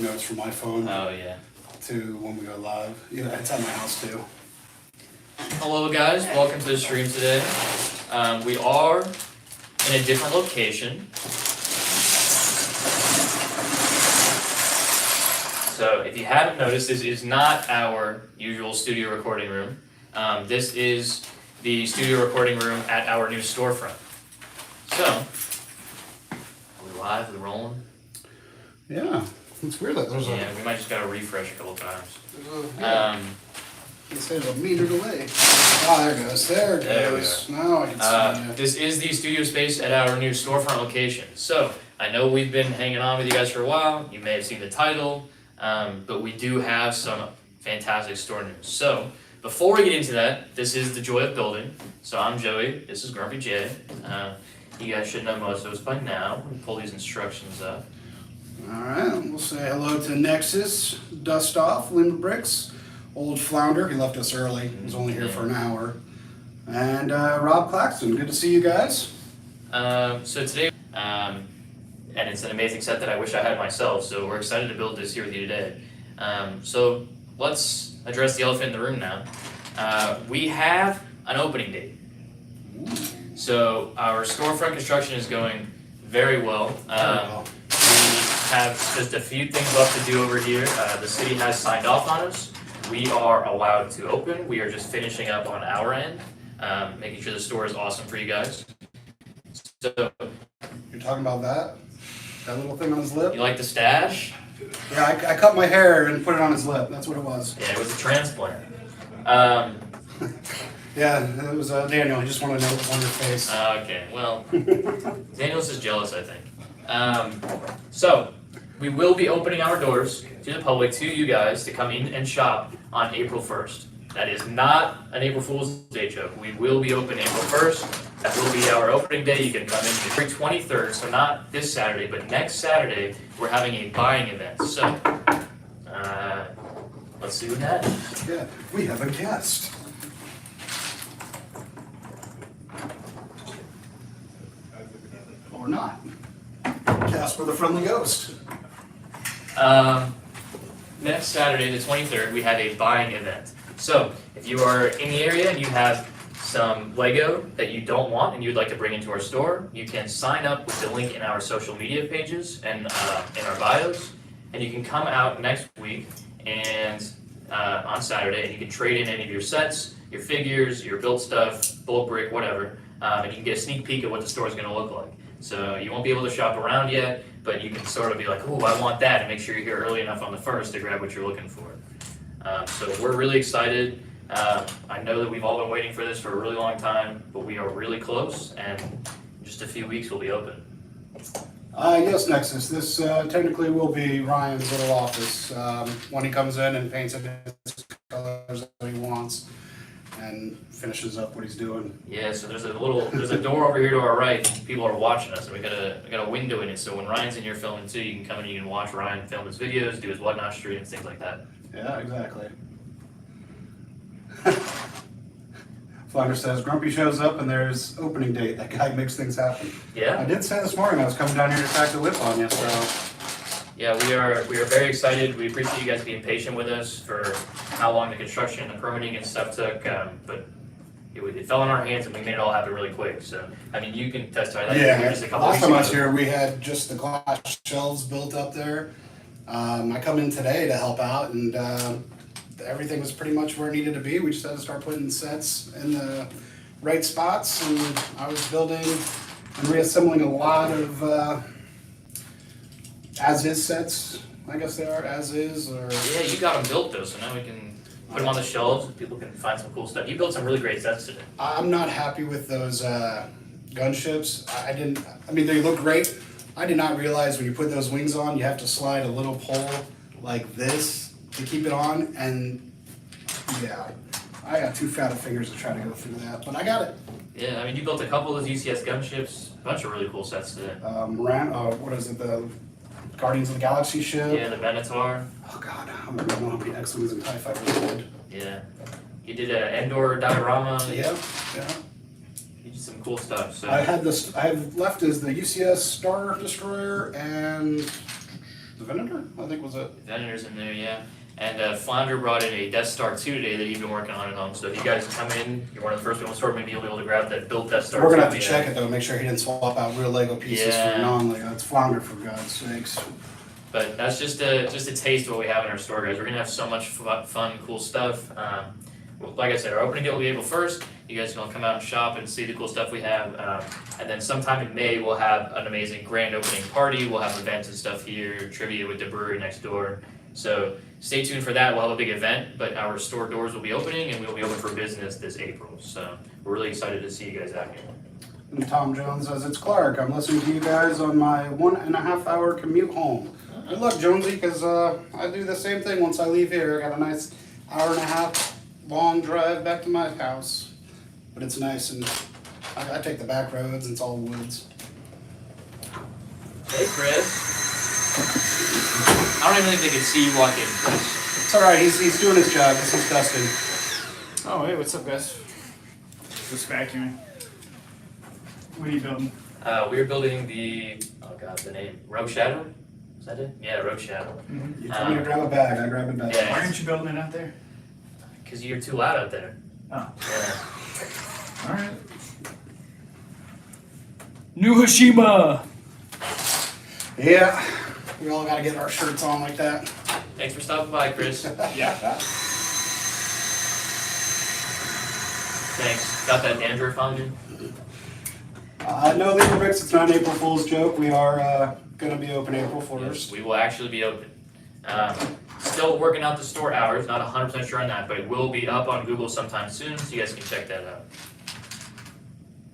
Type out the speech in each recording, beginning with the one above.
notes from my phone Oh yeah. to when we go live. You know, it's at my house too. Hello guys, welcome to the stream today. We are in a different location. So if you haven't noticed, this is not our usual studio recording room. This is the studio recording room at our new storefront. So, are we live? Are we rolling? Yeah, it's weird that there's Yeah, we might just gotta refresh a couple times. It says a meter delay. Ah, there it goes. There it There we goes. Now I can see you. This is the studio space at our new storefront location. So, I know we've been hanging on with you guys for a while. You may have seen the title, but we do have some fantastic store news. So, before we get into that, this is the joy of building. So, I'm Joey. This is Grumpy J. You guys should know most of us by now. We'll pull these instructions up. All right, we'll say hello to Nexus, Dust Off, Limber Bricks, Old Flounder. He left us early. He was only here for an hour. And Rob Claxton. Good to see you guys. So today, and it's an amazing set that I wish I had myself, so we're excited to build this here with you today. So let's address the elephant in the room now. We have an opening date. So our storefront construction is going very well. We have just a few things left to do over here. The city has signed off on us. We are allowed to open. We are just finishing up on our end, making sure the store is awesome for you guys. So, You're talking about that? That little thing on his lip? you like the stash? Yeah, I cut my hair and put it on his lip. That's what it was. Yeah, it was a transplant. Yeah, it was Daniel. He just wanted to know what was on your face. Okay, well, Daniel's just jealous, I think. So, we will be opening our doors to the public, to you guys, to come in and shop on April 1st. That is not an April Fool's Day joke. We will be open April 1st. That will be our opening day. You can come in January 23rd, so not this Saturday, but next Saturday, we're having a buying event. So, let's see what happens. Yeah, we have a guest. Or not. Casper the Friendly Ghost. Next Saturday, the 23rd, we have a buying event. So, if you are in the area and you have some Lego that you don't want and you'd like to bring into our store, you can sign up with the link in our social media pages and in our bios, and you can come out next week and on Saturday, and you can trade in any of your sets, your figures, your built stuff, bulk brick, whatever, and you can get a sneak peek at what the store is going to look like. So you won't be able to shop around yet, but you can sort of be like, "Ooh, I want that," and make sure you're here early enough on the 1st to grab what you're looking for. So we're really excited. I know that we've all been waiting for this for a really long time, but we are really close, and in just a few weeks we'll be open. Yes, Nexus. This technically will be Ryan's little office when he comes in and paints it his colors that he wants and finishes up what he's doing. Yeah, so there's a door over here to our right. People are watching us, and we got a window in it. So when Ryan's in here filming too, you can come in and you can watch Ryan film his videos, do his whatnot streams, things like that. Yeah, exactly. Flounder says, Grumpy shows up and there's opening date. That guy makes things happen. I Yeah, did say this morning I was coming down here to crack the whip on you, so yeah, we are very excited. We appreciate you guys being patient with us for how long the construction, the permitting, and stuff took. But it fell in our hands, and we made it all happen really quick. So I mean, you can testify that. yeah. Just a couple Last weeks time I was ago. here, we had just the glass shelves built up there. I come in today to help out, and everything was pretty much where it needed to be. We just had to start putting sets in the right spots, and I was building and reassembling a lot of as-is sets. I guess they are as-is, or Yeah, you got them built though, so now we can put them on the shelves and people can find some cool stuff. You built some really great sets today. I'm not happy with those gunships. I mean, they look great. I did not realize when you put those wings on, you have to slide a little pole like this to keep it on, and yeah, I got too fat of fingers to try to go through that, but I got it. Yeah, I mean, you built a couple of those UCS gunships, a bunch of really cool sets today. What is it, the Guardians of the Galaxy ship? Yeah, the Venator. Oh god, I don't remember how many X-Wings and TIE Fighters I did. Yeah. You did an Endor diorama. Yeah. You did some cool stuff. So I have left is the UCS Star Destroyer and The Venator, I think was it. Vendors in there, yeah. And Flounder brought in a Death Star 2 today that he's been working on at home. So if you guys come in, you're one of the first people in the store, maybe you'll be able to grab that built Death Star 2. We're gonna have to yeah. check it though, make sure he didn't swap out real Lego pieces Yeah. for non-Lego. It's Flounder, for God's sakes. But that's just a taste of what we have in our store, guys. We're gonna have so much fun, cool stuff. Well, like I said, our opening day will be April 1st. You guys can all come out and shop and see the cool stuff we have. And then sometime in May, we'll have an amazing grand opening party. We'll have events and stuff here, trivia with the brewery next door. So stay tuned for that. We'll have a big event, but our store doors will be opening and we'll be open for business this April. So we're really excited to see you guys out here. And Tom Jones says, it's Clark. I'm listening to you guys on my 1.5 hour commute home. Good luck, Jonesy, because I do the same thing once I leave here. I got a nice 1.5 hour long drive back to my house. But it's nice, and I take the back roads, and it's all woods. Hey, Chris. I don't even think they could see you walk in, Chris. It's alright, he's doing his job. This is Dustin. Oh, hey, what's up, guys? Just vacuuming. What are you building? We are building the name, Rogue Shadow? Is that it? Yeah, Rogue Shadow. You told me to grab a bag, I grabbed a bag. Yeah. Why aren't you building it out there? Because you're too loud out there. Oh, Yeah. alright. New Hashima! Yeah, we all gotta get our shirts on like that. Thanks for stopping by, Chris. Yeah. Thanks. Got that dandruff on you? No, Legal Bricks, it's not an April Fool's joke. We are gonna be open April 1st. Yes, we will actually be open. Still working out the store hours, not 100% sure on that, but it will be up on Google sometime soon, so you guys can check that out.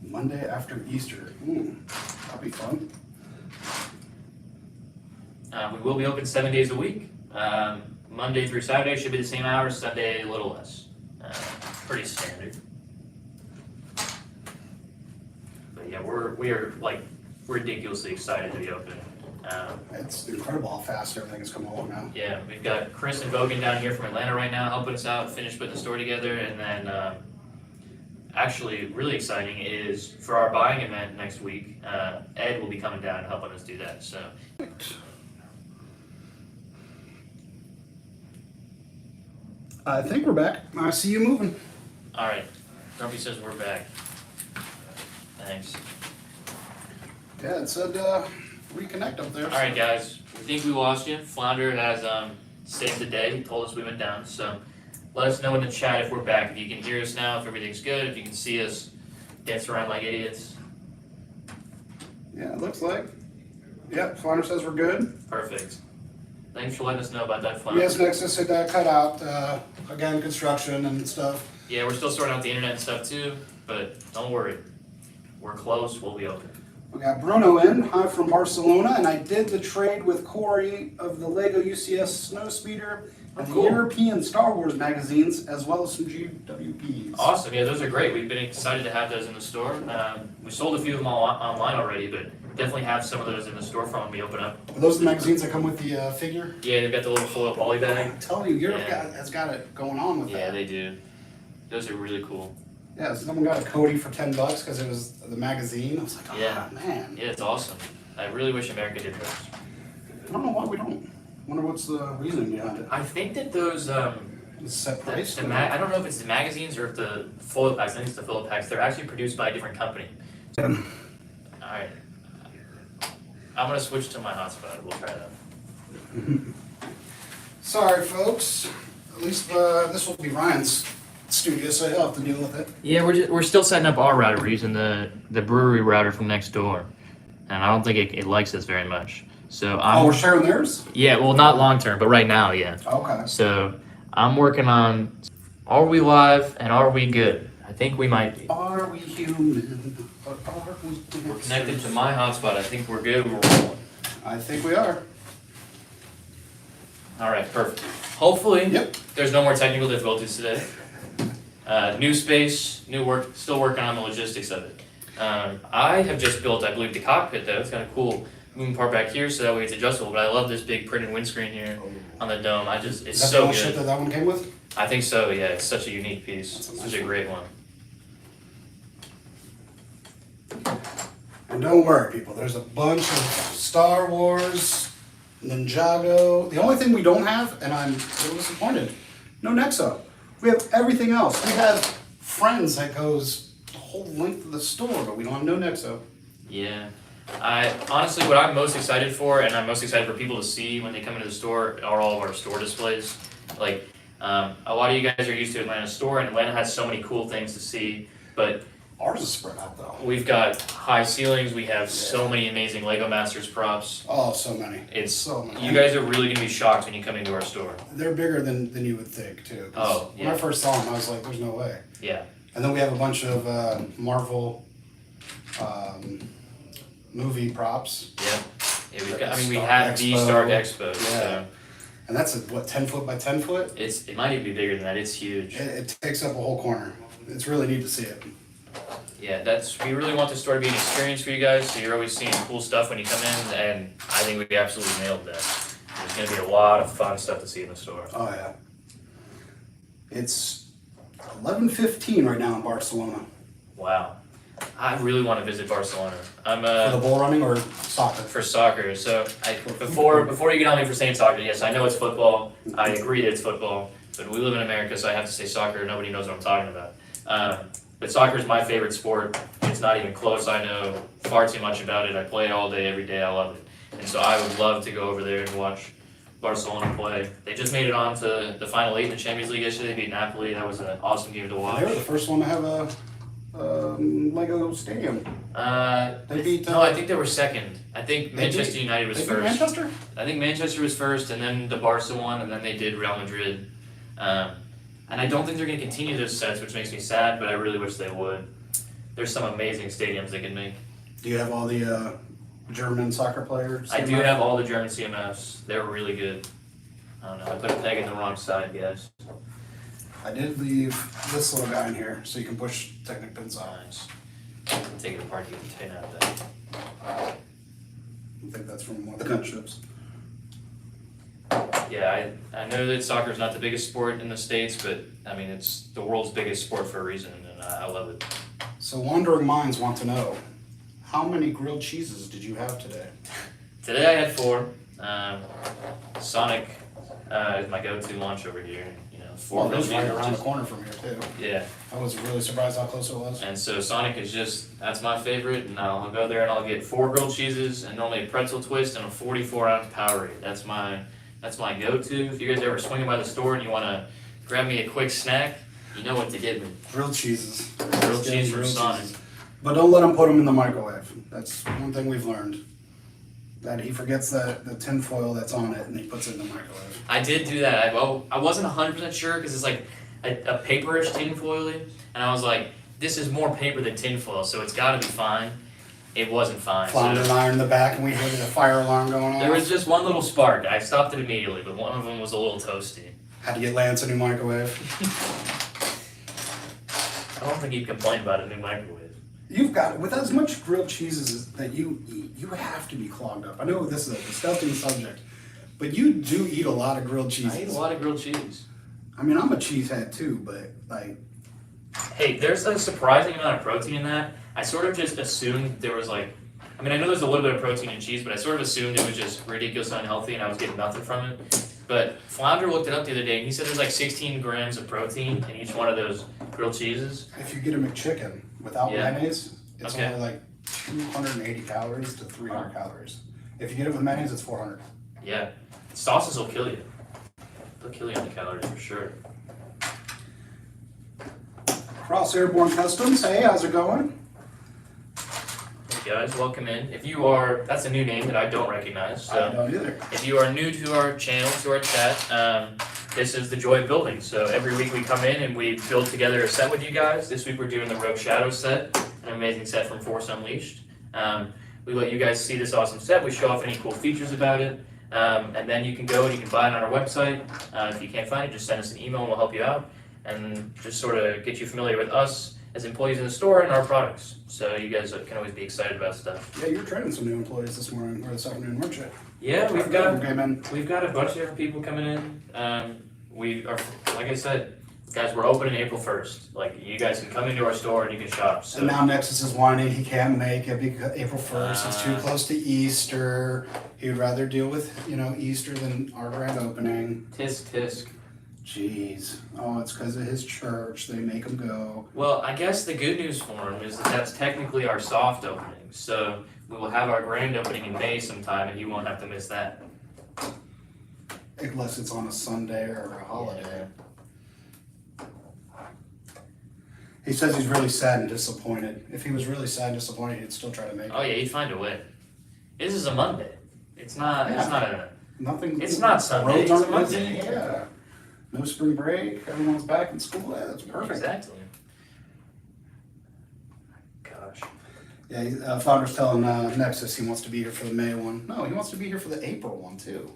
Monday after Easter. That'll be fun. We will be open 7 days a week. Monday through Saturday should be the same hours, Sunday a little less. Pretty standard. But yeah, we are like ridiculously excited to be open. It's incredible how fast everything is coming along now. Yeah, we've got Chris and Bogan down here from Atlanta right now helping us out, finish putting the store together, and then actually really exciting is for our buying event next week, Ed will be coming down and helping us do that, so. I think we're back. I see you moving. Alright, Grumpy says we're back. Thanks. Yeah, it said reconnect up there. Alright guys, we think we lost you. Flounder has saved the day, he told us we went down, so let us know in the chat if we're back. If you can hear us now, if everything's good, if you can see us dance around like idiots. Yeah, it looks like. Yep, Flounder says we're good. Perfect. Thanks for letting us know about that, Flounder. Yes, Nexus had cut out, again, construction and stuff. Yeah, we're still sorting out the internet and stuff too, but don't worry. We're close, we'll be open. We got Bruno in, hi from Barcelona, and I did the trade with Corey of the Lego UCS Snow Speeder and the Cool. European Star Wars magazines, as well as some GWPs. Awesome, yeah, those are great. We've been excited to have those in the store. We sold a few of them all online already, but definitely have some of those in the storefront when we open up. Are those the magazines that come with the figure? Yeah, they've got the little foil poly bag. I'm telling you, Europe Yeah. has got it going on with Yeah, that. they do. Those are really cool. Yeah, someone got a Cody for $10 because it was the magazine. I was like, oh Yeah. man. Yeah, it's awesome. I really wish America did those. I don't know why we don't. Wonder what's the reasoning behind it. I think that those, Is set price? I don't know if it's the magazines or if the foil packs, I think it's the foil packs, they're actually produced by a different company. Alright. I'm gonna switch to my hotspot, we'll try that. Sorry, folks. At least this will be Ryan's studio, so he'll have to deal with it. Yeah, we're still setting up our router. We're using the brewery router from next door, and I don't think it likes us very much. So Oh, we're sharing theirs? yeah, well, not long term, but right now, yeah. Okay. So I'm working on are we live and are we good? I think we might be. Are we human? Or are we We're connected to my hotspot. I think we're good. We're rolling. I think we are. All right, perfect. Hopefully, Yep. there's no more technical difficulties today. New space, new work. Still working on the logistics of it. I have just built, I believe, the cockpit though. It's got a cool moving part back here, so that way it's adjustable. But I love this big printed windscreen here on the dome. It's Is that the so only shit good. that one came with? I think so. Yeah, it's such a unique piece. That's a It's nice such a one. great one. And don't worry, people. There's a bunch of Star Wars Ninjago. The only thing we don't have, and I'm a little disappointed, no Nexo. We have everything else. We have Friends that goes the whole length of the store, but we don't have no Nexo. Yeah. I honestly, what I'm most excited for, and I'm most excited for people to see when they come into the store, are all of our store displays. Like, a lot of you guys are used to Atlanta store, and Atlanta has so many cool things to see. But Ours is spread out though. we've got high ceilings. We have so many amazing Lego Masters props. Oh, so many. It's So many. you guys are really gonna be shocked when you come into our store. They're bigger than you would think too. 'Cause Oh, When I yeah. first saw them, I was like, "There's no way." Yeah. And then we have a bunch of Marvel movie props, Yeah. Yeah. We've got. I mean, we Stark have the Expo. Stark Expo. Yeah. So and that's 10 foot by 10 foot. it might even be bigger than that. It's huge. It takes up a whole corner. It's really neat to see it. Yeah, we really want the store to be an experience for you guys, so you're always seeing cool stuff when you come in, and I think we absolutely nailed that. There's gonna be a lot of fun stuff to see in the store. Oh yeah. It's 11:15 right now in Barcelona. Wow. I really want to visit Barcelona. I'm For the bull running or soccer? for soccer, so before you get on me for saying soccer, yes, I know it's football. I agree that it's football, but we live in America, so I have to say soccer. Nobody knows what I'm talking about. But soccer is my favorite sport. It's not even close. I know far too much about it. I play it all day, every day. I love it. And so I would love to go over there and watch Barcelona play. They just made it on to the final 8 in the Champions League yesterday. They beat Napoli. That was an awesome game to watch. They were the first one to have a Lego stadium. They beat. No, I think they were second. I think They beat- Manchester United was They beat first. Manchester? I think Manchester was first, and then the Barca one, and then they did Real Madrid. And I don't think they're going to continue those sets, which makes me sad, but I really wish they would. There's some amazing stadiums they can make. Do you have all the German soccer players? I do have all the German CMFs. They're really good. I don't know. I put a peg in the wrong side, guys. I did leave this little guy in here so you can push Technic pins on. Nice. Take it apart, you can tin out that. I think that's from one of the gunships. Yeah, I know that soccer is not the biggest sport in the States, but I mean, it's the world's biggest sport for a reason, and I love it. So wandering minds want to know, how many grilled cheeses did you have today? Today I had 4. Sonic is my go-to lunch over here. You know, 4 Well, it grilled was right cheeses. around the corner from here too. Yeah, I was really surprised how close it was. and so Sonic is that's my favorite, and I'll go there and I'll get 4 grilled cheeses and normally a pretzel twist and a 44-ounce Powerade. That's my go-to. If you guys are ever swinging by the store and you want to grab me a quick snack, you know what to get me. Grilled cheeses. Grilled cheese from Sonic. cheeses. But don't let him put them in the microwave. That's one thing we've learned. That he forgets the tin foil that's on it and he puts it in the microwave. I did do that. I wasn't 100% sure because it's like a paperish tinfoil, and I was like, this is more paper than tinfoil, so it's got to be fine. It wasn't fine. Found So an iron in the back and we heard a fire alarm going on. there was just one little spark. I stopped it immediately, but one of them was a little toasty. Had to get Lance a new microwave. I don't think he'd complain about a new microwave. You've got, with as much grilled cheeses that you eat, you have to be clogged up. I know this is a disgusting subject, but you do eat a lot of grilled cheeses. I eat a lot of grilled cheese. I mean, I'm a cheesehead too, but like, Hey, there's a surprising amount of protein in that. I sort of just assumed there was like, I mean, I know there's a little bit of protein in cheese, but I sort of assumed it was just ridiculously unhealthy and I was getting nothing from it. But Flounder looked it up the other day and he said there's like 16 grams of protein in each one of those grilled cheeses. if you get a McChicken without Yeah. mayonnaise, it's Okay. only like 280 calories to 300 calories. If you get it with mayonnaise, it's 400. Yeah, sauces will kill you. They'll kill you on the calories for sure. Cross Airborne Customs, hey, how's it going? Hey guys, welcome in. If you are, that's a new name that I don't recognize. I So don't either. if you are new to our channel, to our chat, this is the joy of building. So every week we come in and we build together a set with you guys. This week we're doing the Rogue Shadow set, an amazing set from Force Unleashed. We let you guys see this awesome set. We show off any cool features about it. And then you can go and you can buy it on our website. If you can't find it, just send us an email and we'll help you out. And just sort of get you familiar with us as employees in the store and our products. So you guys can always be excited about stuff. Yeah, you were training some new employees this morning or this afternoon, weren't you? Yeah, Came in. we've got a bunch of different people coming in. We are, like I said, Guys, we're opening April 1st. Like, you guys can come into our store and you can shop. So And now Nexus is whining he can't make it because April 1st, it's too close to Easter. He would rather deal with, Easter than our grand opening. tisk. Jeez. Oh, it's because of his church. They make him go. Well, I guess the good news for him is that that's technically our soft opening. So we will have our grand opening in May sometime, and he won't have to miss that. Unless it's on a Sunday or a holiday. He says he's really sad and disappointed. If he was really sad and disappointed, he'd still try to make it. Oh yeah, he'd find a way. This is a Monday. It's not. It's not a. Nothing. It's not Sunday, Roads it's aren't Monday. busy. Yeah. No spring break. Everyone's back in school. Yeah, that's perfect. Exactly. Gosh. Yeah, Founder's telling Nexus he wants to be here for the May one. No, he wants to be here for the April one too.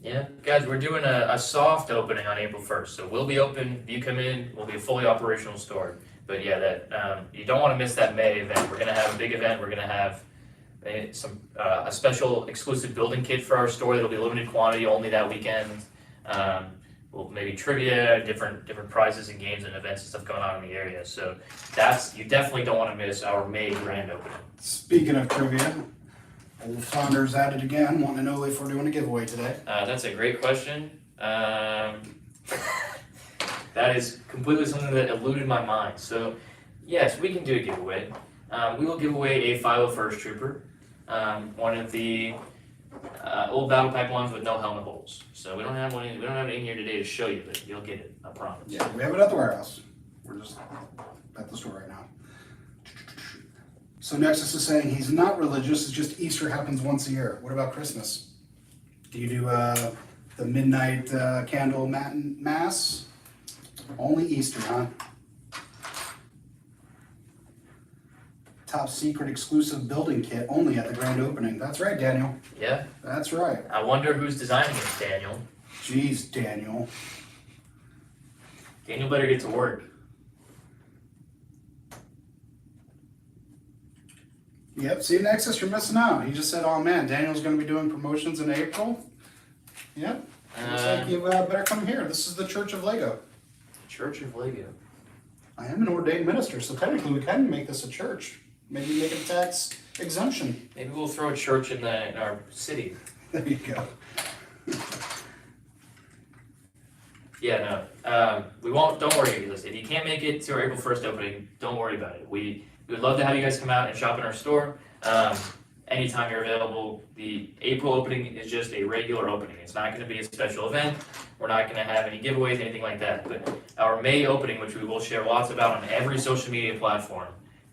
Yeah, guys, we're doing a soft opening on April 1st, so we'll be open. If you come in, we'll be a fully operational store. But yeah, that you don't want to miss that May event. We're gonna have a big event. We're gonna have a special exclusive building kit for our store that'll be limited quantity only that weekend. Well, maybe trivia, different prizes and games and events and stuff going on in the area. So you definitely don't want to miss our May grand opening. Speaking of trivia, old Founder's at it again, wanting to know if we're doing a giveaway today. That's a great question. That is completely something that eluded my mind. So yes, we can do a giveaway. We will give away a Philo First Trooper, one of the old battle pack ones with no helmet holes. So we don't have one. We don't have it in here today to show you, but you'll get it. I promise. Yeah, we have it at the warehouse. We're just at the store right now. So Nexus is saying he's not religious. It's just Easter happens once a year. What about Christmas? Do you do the midnight candle mass? Only Easter, huh? Top secret exclusive building kit only at the grand opening. That's right, Daniel. Yeah. That's right. I wonder who's designing it, Daniel. Jeez, Daniel. Daniel better get to work. Yep, see, Nexus, you're missing out. He just said, oh man, Daniel's going to be doing promotions in April. Yep. Looks like you better come here. This is the Church of Lego. Church of Lego. I am an ordained minister, so technically we can make this a church. Maybe make it a tax exemption. Maybe we'll throw a church in our city. There you go. Yeah, no. We won't. Don't worry, listen. If you can't make it to our April 1st opening, don't worry about it. We would love to have you guys come out and shop in our store. Anytime you're available. The April opening is just a regular opening. It's not going to be a special event. We're not going to have any giveaways, anything like that. But our May opening, which we will share lots about on every social media platform,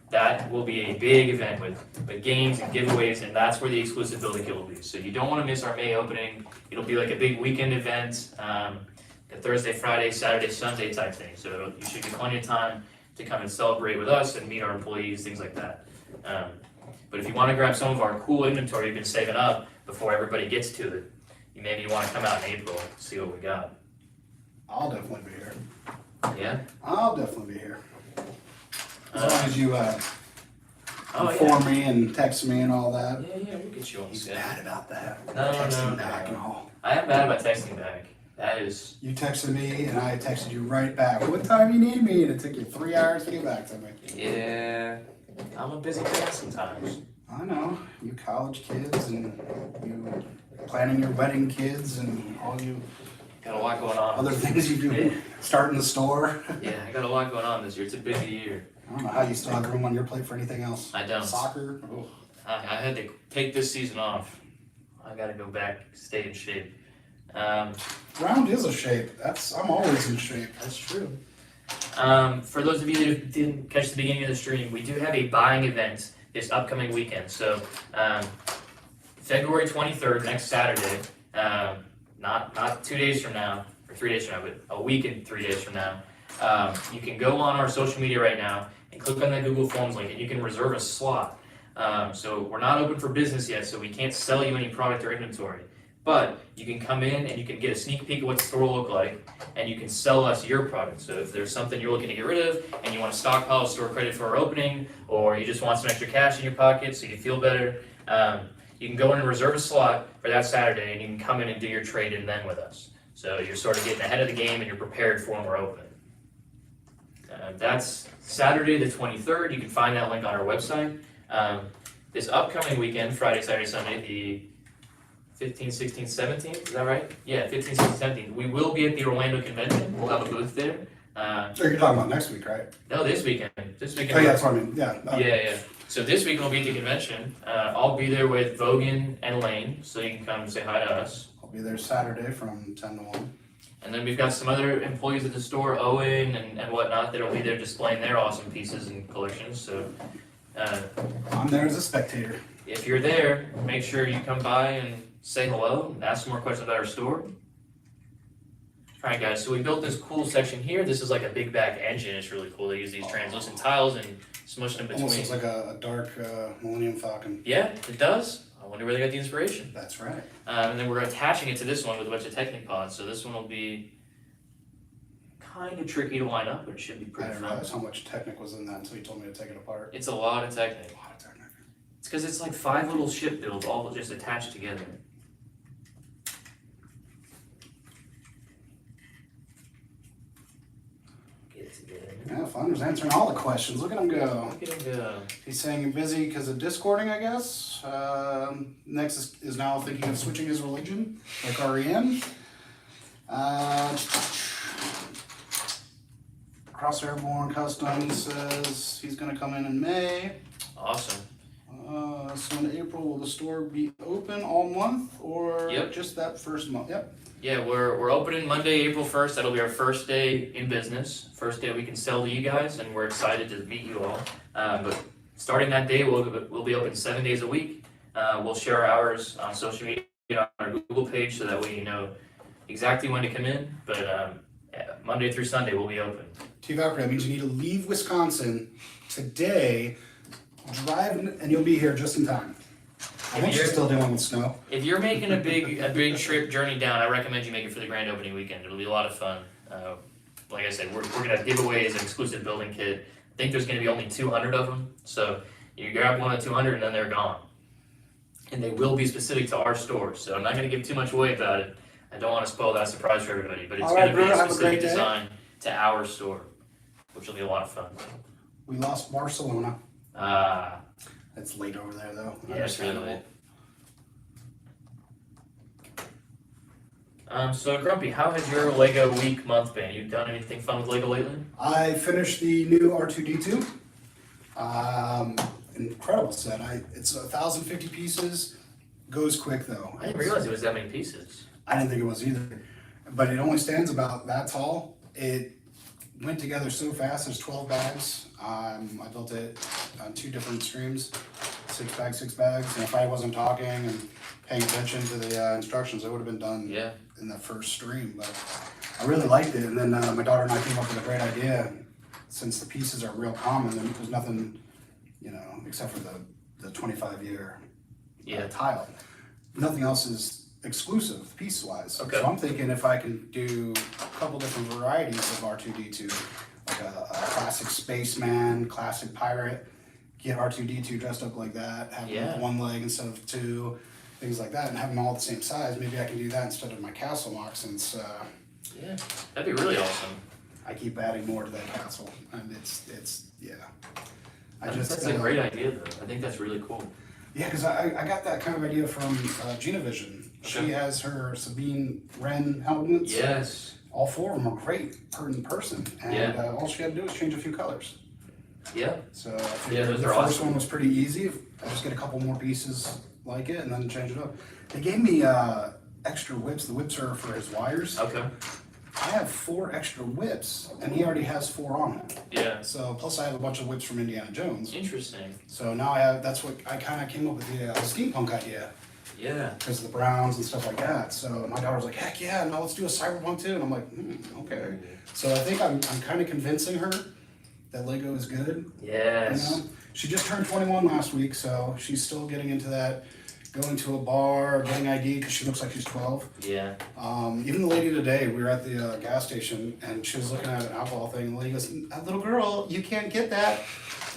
that will be a big event with games and giveaways, and that's where the exclusive building kit will be. So you don't want to miss our May opening. It'll be like a big weekend event, a Thursday, Friday, Saturday, Sunday type thing. So you should get plenty of time to come and celebrate with us and meet our employees, things like that. But if you want to grab some of our cool inventory you've been saving up before everybody gets to it, maybe you want to come out in April and see what we got. I'll definitely be here. Yeah? I'll definitely be here. As long as you Oh, inform me and text me and all that. Yeah, we'll get you on He's schedule. bad about that. No, Texting no, back no. and all. I am bad about texting back. That is, You texted me and I texted you right back. What time you need me? And it took you 3 hours to get back to me. yeah, I'm a busy man sometimes. I know. You college kids and you planning your wedding kids and all you Got a lot going on. other things you do. Starting the store. Yeah, I got a lot going on this year. It's a busy year. I don't know how you still have room on your plate for anything else. I don't. Soccer. Oh. I had to take this season off. I gotta go back, stay in shape. Round is a shape. I'm always in shape. That's true. For those of you that didn't catch the beginning of the stream, we do have a buying event this upcoming weekend. So, February 23rd, next Saturday, not 2 days from now, or 3 days from now, but a week and 3 days from now, you can go on our social media right now and click on that Google Forms link and you can reserve a slot. So we're not open for business yet, so we can't sell you any product or inventory. But you can come in and you can get a sneak peek of what the store will look like, and you can sell us your product. So if there's something you're looking to get rid of, and you want to stockpile store credit for our opening, or you just want some extra cash in your pocket so you feel better, you can go in and reserve a slot for that Saturday, and you can come in and do your trade-in then with us. So you're sort of getting ahead of the game and you're prepared for when we're open. That's Saturday the 23rd. You can find that link on our website. This upcoming weekend, Friday, Saturday, Sunday, the 15th, 16th, 17th, is that right? Yeah, 15th, 16th, 17th. We will be at the Orlando Convention. We'll have a booth there. So you're talking about next week, right? No, this weekend. This weekend. Oh, yeah, that's what I mean, yeah. Yeah. So this week we'll be at the convention. I'll be there with Vogan and Lane, so you can come and say hi to us. I'll be there Saturday from 10 to 1. And then we've got some other employees at the store, Owen and whatnot, that'll be there displaying their awesome pieces and collections. So I'm there as a spectator. if you're there, make sure you come by and say hello and ask some more questions about our store. Alright guys, so we built this cool section here. This is like a big back engine. It's really cool. They use these translucent tiles and smushed them Almost between. looks like a dark Millennium Falcon. Yeah, it does. I wonder where they got the inspiration. That's right. And then we're attaching it to this one with a bunch of Technic pods. So this one will be kind of tricky to line up, but it should be I pretty didn't fun. realize how much Technic was in that until you told me to take it apart. It's a lot of Technic. A lot of Technic. It's because it's like 5 little ship builds all just attached together. Get it together. Yeah, Funder's answering all the questions. Look at him go. Look at him go. He's saying you're busy because of discording, I guess. Next is now thinking of switching his religion, like REM. Cross Airborne Customs says he's going to come in May. Awesome. So in April, will the store be open all month or Yep. just that first month? Yep. Yeah, we're opening Monday, April 1st. That'll be our first day in business. First day we can sell to you guys, and we're excited to meet you all. But starting that day, we'll be open 7 days a week. We'll share our hours on social media on our Google page so that way you know exactly when to come in. But yeah, Monday through Sunday we'll be open. T-Valkyrie, that means you need to leave Wisconsin today, drive, and you'll be here just in time. I think she's still dealing with snow. If you're making a big trip journey down, I recommend you make it for the grand opening weekend. It'll be a lot of fun. Like I said, we're gonna have giveaways, an exclusive building kit. I think there's gonna be only 200 of them, so you grab one of 200 and then they're gone. And they will be specific to our store, so I'm not gonna give too much away about it. I don't want to spoil that surprise for everybody, but it's All right, gonna be Brewer, a have a specific great day. design to our store, which will be a lot of fun. We lost Barcelona. Ah, It's late over there, though. yeah, it's really late. So Grumpy, how has your Lego week month been? You done anything fun with Lego lately? I finished the new R2D2. Incredible set. It's 1,050 pieces. Goes quick though. I didn't realize it was that many pieces. I didn't think it was either. But it only stands about that tall. It went together so fast. There's 12 bags. I built it on 2 different streams. 6 bags. And if I wasn't talking and paying attention to the instructions, it would have been done Yeah. in the first stream. But I really liked it. And then my daughter and I came up with a great idea. Since the pieces are real common, and there's nothing, except for the 25-year Yeah. tile. Nothing else is exclusive piece-wise. Okay. So I'm thinking if I can do a couple different varieties of R2D2, like a classic spaceman, classic pirate, get R2D2 dressed up like that, have him Yeah. with 1 leg instead of 2, things like that, and have them all the same size. Maybe I can do that instead of my castle mock, since Yeah, that'd be really awesome. I keep adding more to that castle, and it's yeah. That's a great idea though. I think that's really cool. Yeah, because I got that kind of idea from Gina Vision. She Okay. has her Sabine Wren helmets. Yes. All 4 of them are great in person, and Yeah. all she had to do was change a few colors. Yeah. So I figured those the are first awesome. one was pretty easy. I just get a couple more pieces like it and then change it up. They gave me extra whips. The whips are for his wires. Okay. I have 4 extra whips, and he already has 4 on him. Yeah. So plus I have a bunch of whips from Indiana Jones. Interesting. So now that's what I kind of came up with the steampunk idea. Yeah. Because of the browns and stuff like that. So my daughter was like, heck yeah, now let's do a cyberpunk too. And I'm like, okay. So I think I'm kind of convincing her that Lego is good. Yes. She just turned 21 last week, so she's still getting into that, going to a bar, getting ID because she looks like she's 12. Yeah. Even the lady today, we were at the gas station and she was looking at an alcohol thing. And the lady goes, little girl, you can't get that.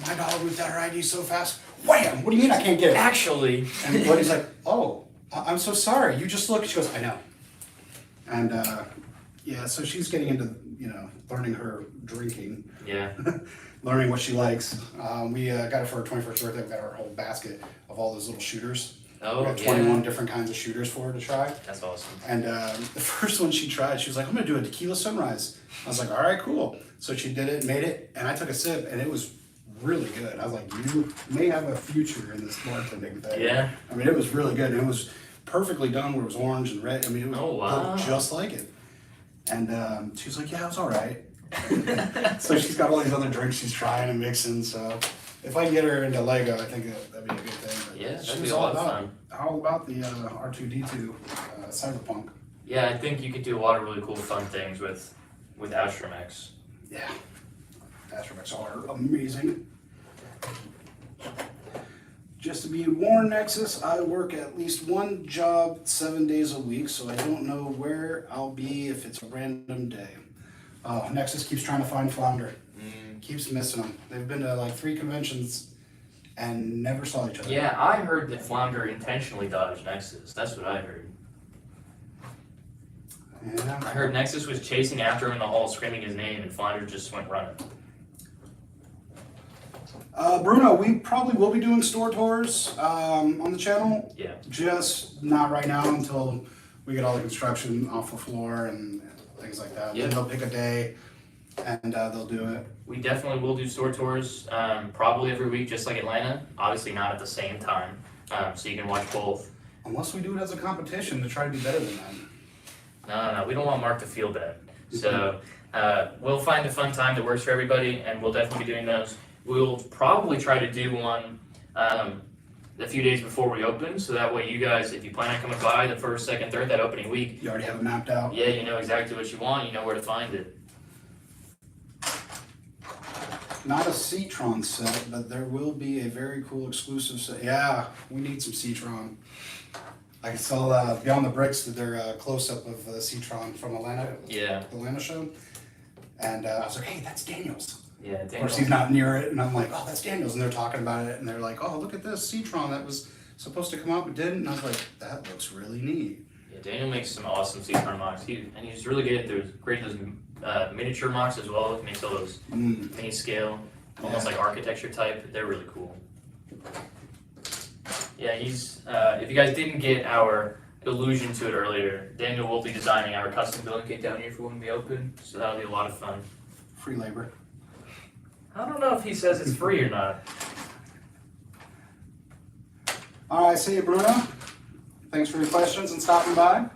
My daughter whipped out her ID so fast. Wham! What do you mean I can't get it? Actually. And the lady's like, oh, I'm so sorry. You just look. She goes, I know. And, yeah, so she's getting into, learning her drinking, Yeah. learning what she likes. We got her for her 21st birthday. We got her whole basket of all those little shooters. Oh, We got 21 yeah. different kinds of shooters for her to try. That's awesome. And the first one she tried, she was like, I'm gonna do a tequila sunrise. I was like, all right, cool. So she did it, made it, and I took a sip, and it was really good. I was like, you may have a future in this bartending thing. Yeah. I mean, it was really good, and it was perfectly done where it was orange and red. I mean, it was Oh, wow. looked just like it. And she was like, yeah, it was all right. So she's got all these other drinks she's trying and mixing, so if I can get her into Lego, I think that'd be a good thing. But Yeah, she that'd was be a lot of about, fun. all about the R2D2 Cyberpunk. Yeah, I think you could do a lot of really cool, fun things with Astromechs. Yeah, Astromechs are amazing. Just to be warned, Nexus, I work at least one job 7 days a week, so I don't know where I'll be if it's a random day. Oh, Nexus keeps trying to find Flounder. Keeps missing them. They've been to like 3 conventions and never saw each other. Yeah, I heard that Flounder intentionally dodged Nexus. That's what I heard. I Yeah. heard Nexus was chasing after him in the hall, screaming his name, and Flounder just went running. Bruno, we probably will be doing store tours on the channel. Yeah. Just not right now until we get all the construction off the floor and things like that. Yeah. Then they'll pick a day and they'll do it. We definitely will do store tours, probably every week, just like Atlanta. Obviously not at the same time, so you can watch both. Unless we do it as a competition to try to be better than them. No, we don't want Mark to feel bad. So we'll find a fun time that works for everybody, and we'll definitely be doing those. We'll probably try to do one a few days before we open, so that way you guys, if you plan on coming by the first, second, third, that opening week, You already have it mapped out. yeah, you know exactly what you want, you know where to find it. Not a Citron set, but there will be a very cool exclusive set. Yeah, we need some Citron. I saw Beyond the Bricks did their close-up of Citron from Atlanta, Yeah, the Atlanta show. And I was like, hey, that's Daniels. yeah, Of course, he's Daniel. not near it, and I'm like, oh, that's Daniels. And they're talking about it, and they're like, oh, look at this Citron that was supposed to come out but didn't. And I was like, that looks really neat. Yeah, Daniel makes some awesome Citron mocks, and he's really good at those, great at those miniature mocks as well. He makes all those mini scale, almost Yeah. like architecture type. They're really cool. Yeah, he's. If you guys didn't get our allusion to it earlier, Daniel will be designing our custom building kit down here for when we open, so that'll be a lot of fun. Free labor. I don't know if he says it's free or not. All right, see you, Bruno. Thanks for your questions and stopping by.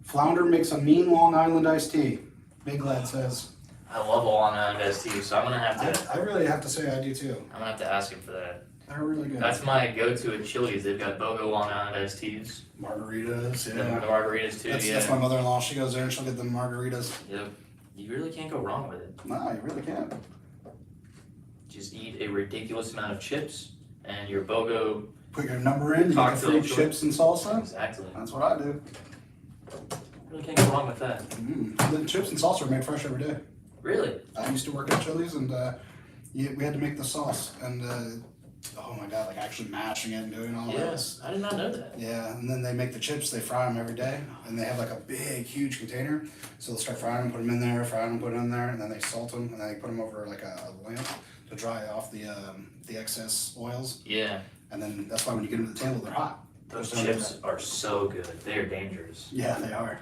Flounder makes a mean Long Island iced tea. Big Lad says. I love Long Island iced tea, so I'm gonna have to. I really have to say I do too. I'm gonna have to ask him for that. They're really good. That's my go-to at Chili's. They've got BOGO Long Island iced teas. Margaritas, The yeah. margaritas too. That's Yeah. my mother-in-law. She goes there and she'll get the margaritas. Yep. You really can't go wrong with it. No, you really can't. Just eat a ridiculous amount of chips and your BOGO. Put your number in, you get Cocktail free choice. chips and salsa. Exactly. That's what I do. Really can't go wrong with that. The chips and salsa are made fresh every day. Really? I used to work at Chili's and we had to make the sauce and oh my god, like actually mashing it and doing all this. Yes. I did not know that. Yeah, and then they make the chips, they fry them every day, and they have like a big, huge container. So they'll start frying them, put them in there, fry them, put them in there, and then they salt them, and then they put them over like a lamp to dry off the excess oils. Yeah. And then that's why when you get them to the table, they're hot. Those Don't do chips that. are so good. They are dangerous. Yeah, they are.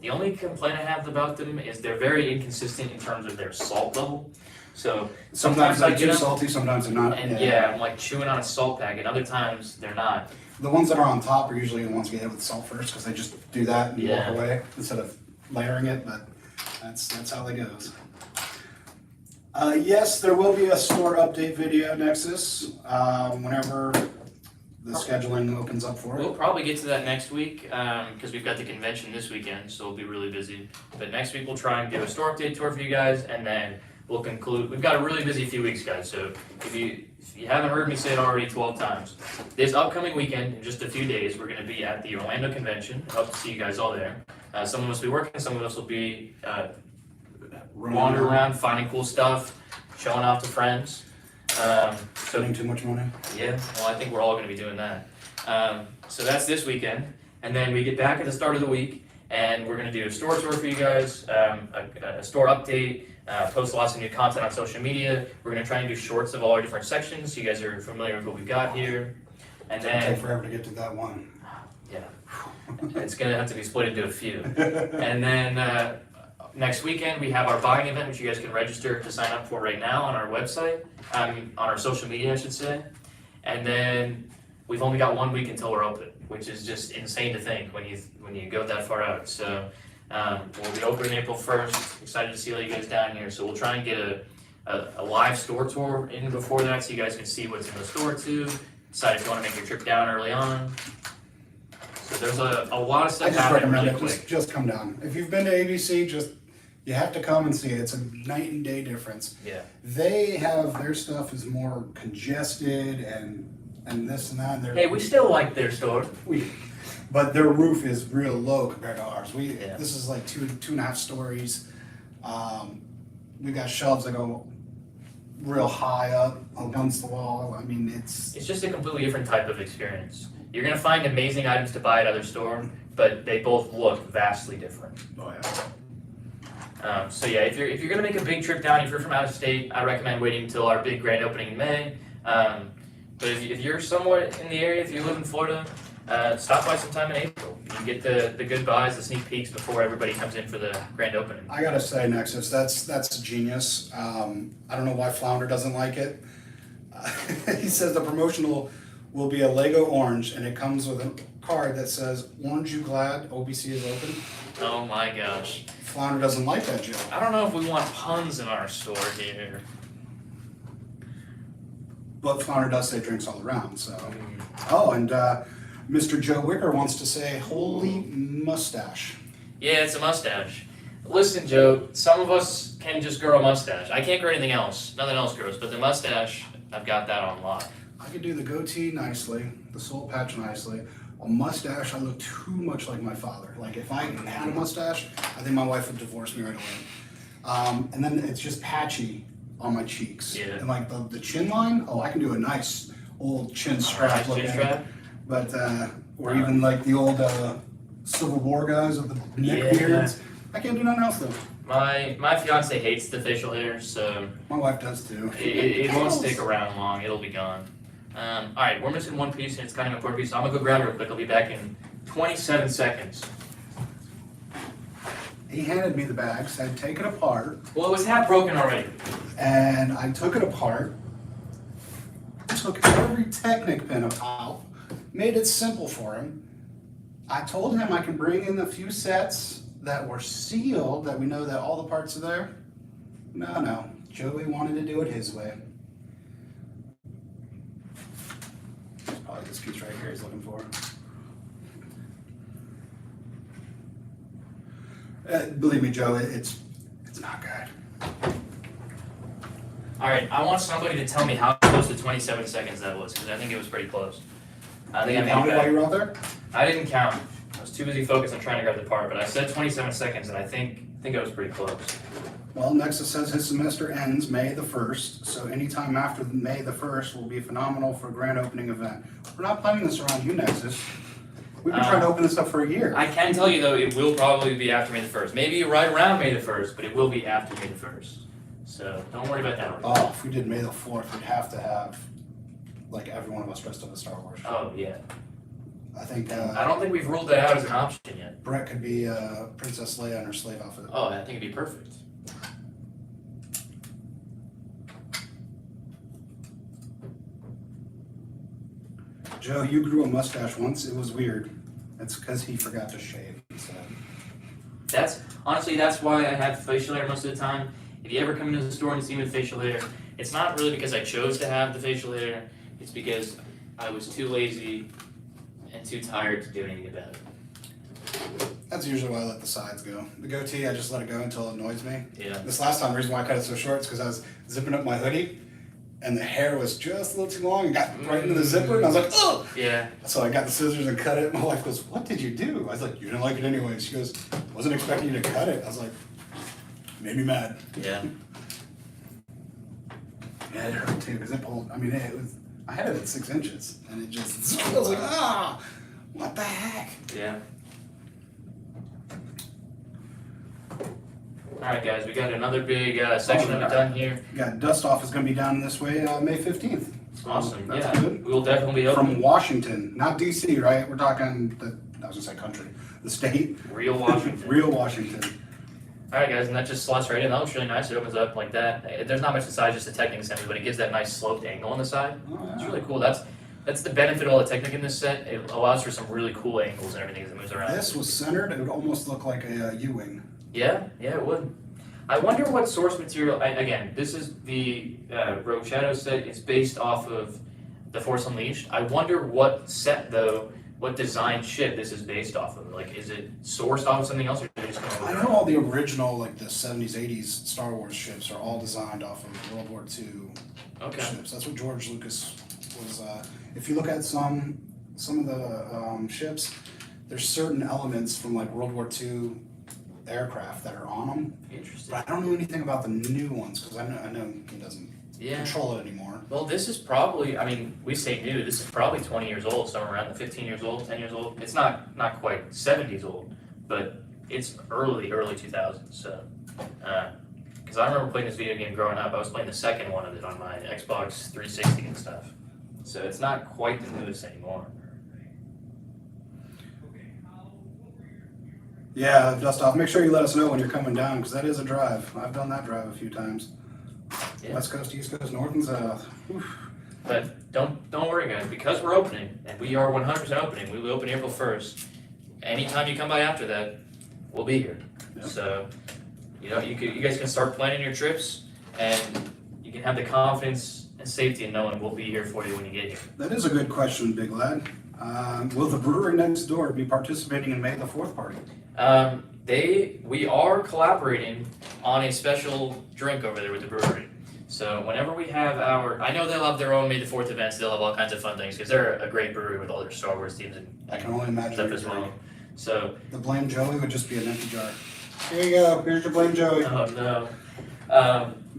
The only complaint I have about them is they're very inconsistent in terms of their salt level. So Sometimes I they're get too them, salty, sometimes they're not. and yeah, I'm like chewing on a salt packet. Other times they're not. The ones that are on top are usually the ones you get with salt first, because they just do that and Yeah. walk away instead of layering it, but that's how it goes. Yes, there will be a store update video, Nexus, whenever the scheduling opens up for it. We'll probably get to that next week because we've got the convention this weekend, so we'll be really busy. But next week we'll try and do a store update tour for you guys, and then we'll conclude. We've got a really busy few weeks, guys. So if you haven't heard me say it already 12 times, this upcoming weekend, in just a few days, we're going to be at the Orlando convention. Hope to see you guys all there. Some of us will be working, some of us will be wandering around, finding cool stuff, showing off to friends. So Spending too much money. yeah, well, I think we're all going to be doing that. So that's this weekend, and then we get back at the start of the week, and we're gonna do a store tour for you guys, a store update, post lots of new content on social media. We're gonna try and do shorts of all our different sections, so you guys are familiar with what we've got here. And It'll take then, forever to get to that one. yeah, it's gonna have to be split into a few. And then, next weekend, we have our buying event, which you guys can register to sign up for right now on our website, on our social media, I should say. And then, we've only got 1 week until we're open, which is just insane to think when you go that far out. So we'll be open April 1st. Excited to see all you guys down here. So we'll try and get a live store tour in before that, so you guys can see what's in the store too. Decide if you want to make your trip down early on. So there's a lot of I stuff just happening recommend really it, quick. just come down. If you've been to ABC, you have to come and see it. It's a night and day difference. Yeah. They have, their stuff is more congested and this and that. Hey, we still like their store. But their roof is real low compared to ours. Yeah. This is like two and a half stories. We got shelves that go real high up against the wall. I mean, it's It's just a completely different type of experience. You're gonna find amazing items to buy at other store, but they both look vastly different. oh yeah. So yeah, if you're gonna make a big trip down, if you're from out of state, I recommend waiting until our big grand opening in May. But if you're somewhat in the area, if you live in Florida, stop by sometime in April. You can get the good buys, the sneak peeks before everybody comes in for the grand opening. I gotta say, Nexus, that's genius. I don't know why Flounder doesn't like it. He says the promotional will be a Lego orange, and it comes with a card that says, "Orange, you glad OBC is open?" Oh my gosh. Flounder doesn't like that joke. I don't know if we want puns in our store here. But Flounder does say drinks all around, so. Oh, and Mr. Joe Wicker wants to say, "Holy mustache." Yeah, it's a mustache. Listen, Joe, some of us can just grow a mustache. I can't grow anything else. Nothing else grows, but the mustache, I've got that on lock. I could do the goatee nicely, the soul patch nicely. A mustache, I look too much like my father. Like if I had a mustache, I think my wife would divorce me right away. And then it's just patchy on my cheeks. Yeah. And like the chin line, oh, I can do a nice old chin strap Nice looking. chin strap? But or even like the old Civil War guys with the neck Yeah. beards. I can't do nothing else though. My fiance hates the facial hair, so My wife does too. it won't stick around long. It'll be gone. All right, we're missing one piece, and it's kind of an important piece. So I'm gonna go grab it real quick. I'll be back in 27 seconds. He handed me the bag, said take it apart, Well, it was half broken already. and I took it apart, took every Technic pin out, made it simple for him. I told him I can bring in a few sets that were sealed, that we know that all the parts are there. No, Joey wanted to do it his way. It's probably this piece right here he's looking for. Believe me, Joe, it's not good. All right, I want somebody to tell me how close to 27 seconds that was, because I think it was pretty close. I think I You made counted that. while you were out there? I didn't count. I was too busy focused on trying to grab the part, but I said 27 seconds, and I think I was pretty close. Well, Nexus says his semester ends May the 1st, so anytime after May the 1st will be phenomenal for a grand opening event. We're not planning this around you, Nexus. We've been trying to open this up for a year. I can tell you though, it will probably be after May the 1st. Maybe right around May the 1st, but it will be after May the 1st. So don't worry about that. Oh, if we did May the 4th, we'd have to have, like, every one of us dressed up as Star Wars. Oh yeah. I think I don't think we've ruled that out as an option yet. Brett could be Princess Leia in her slave outfit. Oh, I think it'd be perfect. Joe, you grew a mustache once. It was weird. It's because he forgot to shave. So. That's why I have facial hair most of the time. If you ever come into the store and you see me with facial hair, it's not really because I chose to have the facial hair. It's because I was too lazy and too tired to do anything about it. That's usually why I let the sides go. The goatee, I just let it go until it annoys me. Yeah. This last time, the reason why I cut it so short is because I was zipping up my hoodie, and the hair was just a little too long and got right into the zipper, and I was like, oh! Yeah. So I got the scissors and cut it. My wife goes, what did you do? I was like, you didn't like it anyway. She goes, wasn't expecting you to cut it. I was like, made me mad. Yeah. Yeah, it hurt too, because it pulled, I mean, it was, I had it at 6 inches, and it just, I was like, ah! What the heck? Yeah. Alright guys, we got another big section of it done here. Yeah, dust off is going to be down this way May 15th. So Awesome, that's yeah. good. We will definitely be open. From Washington, not DC, right? We're talking I was gonna say country, the state, Real Washington. real Washington. Alright guys, and that just slots right in. That looks really nice. It opens up like that. There's not much inside, just a Technic assembly, but it gives that nice sloped angle on the side. Oh, It's yeah. really cool. That's the benefit of all the Technic in this set. It allows for some really cool angles and everything as it moves around. This was centered. It would almost look like a U-wing. Yeah, it would. I wonder what source material. Again, this is the Rogue Shadow set. It's based off of the Force Unleashed. I wonder what set though, what design ship this is based off of. Like, is it sourced off of something else, or are they just I going know all the original, like the 70s, 80s Star Wars ships are all designed off of World War II Okay. ships. That's what George Lucas was. If you look at some of the ships, there's certain elements from like World War II aircraft that are on them. Interesting. But I don't know anything about the new ones because I know he doesn't Yeah. control it anymore. Well, this is probably. I mean, we say new. This is probably 20 years old, somewhere around the 15 years old, 10 years old. It's not quite 70s old, but it's early 2000s. So, because I remember playing this video game growing up. I was playing the second one of it on my Xbox 360 and stuff. So it's not quite the newest anymore. Yeah, dust off. Make sure you let us know when you're coming down because that is a drive. I've done that drive a few times. Yeah. West Coast, East Coast, North and South. Oof. But don't worry, guys, because we're opening, and we are 100% opening. We will open April 1st. Anytime you come by after that, we'll be here. Yep. So, you guys can start planning your trips, and you can have the confidence and safety in knowing we'll be here for you when you get here. That is a good question, big lad. Will the brewery next door be participating in May the 4th party? We are collaborating on a special drink over there with the brewery. So whenever we have I know they'll have their own May the 4th events. They'll have all kinds of fun things because they're a great brewery with all their Star Wars themes and I can only imagine. stuff as well. So, The Blame Joey would just be an empty jar. Here you go. Here's your Blame Joey. oh no.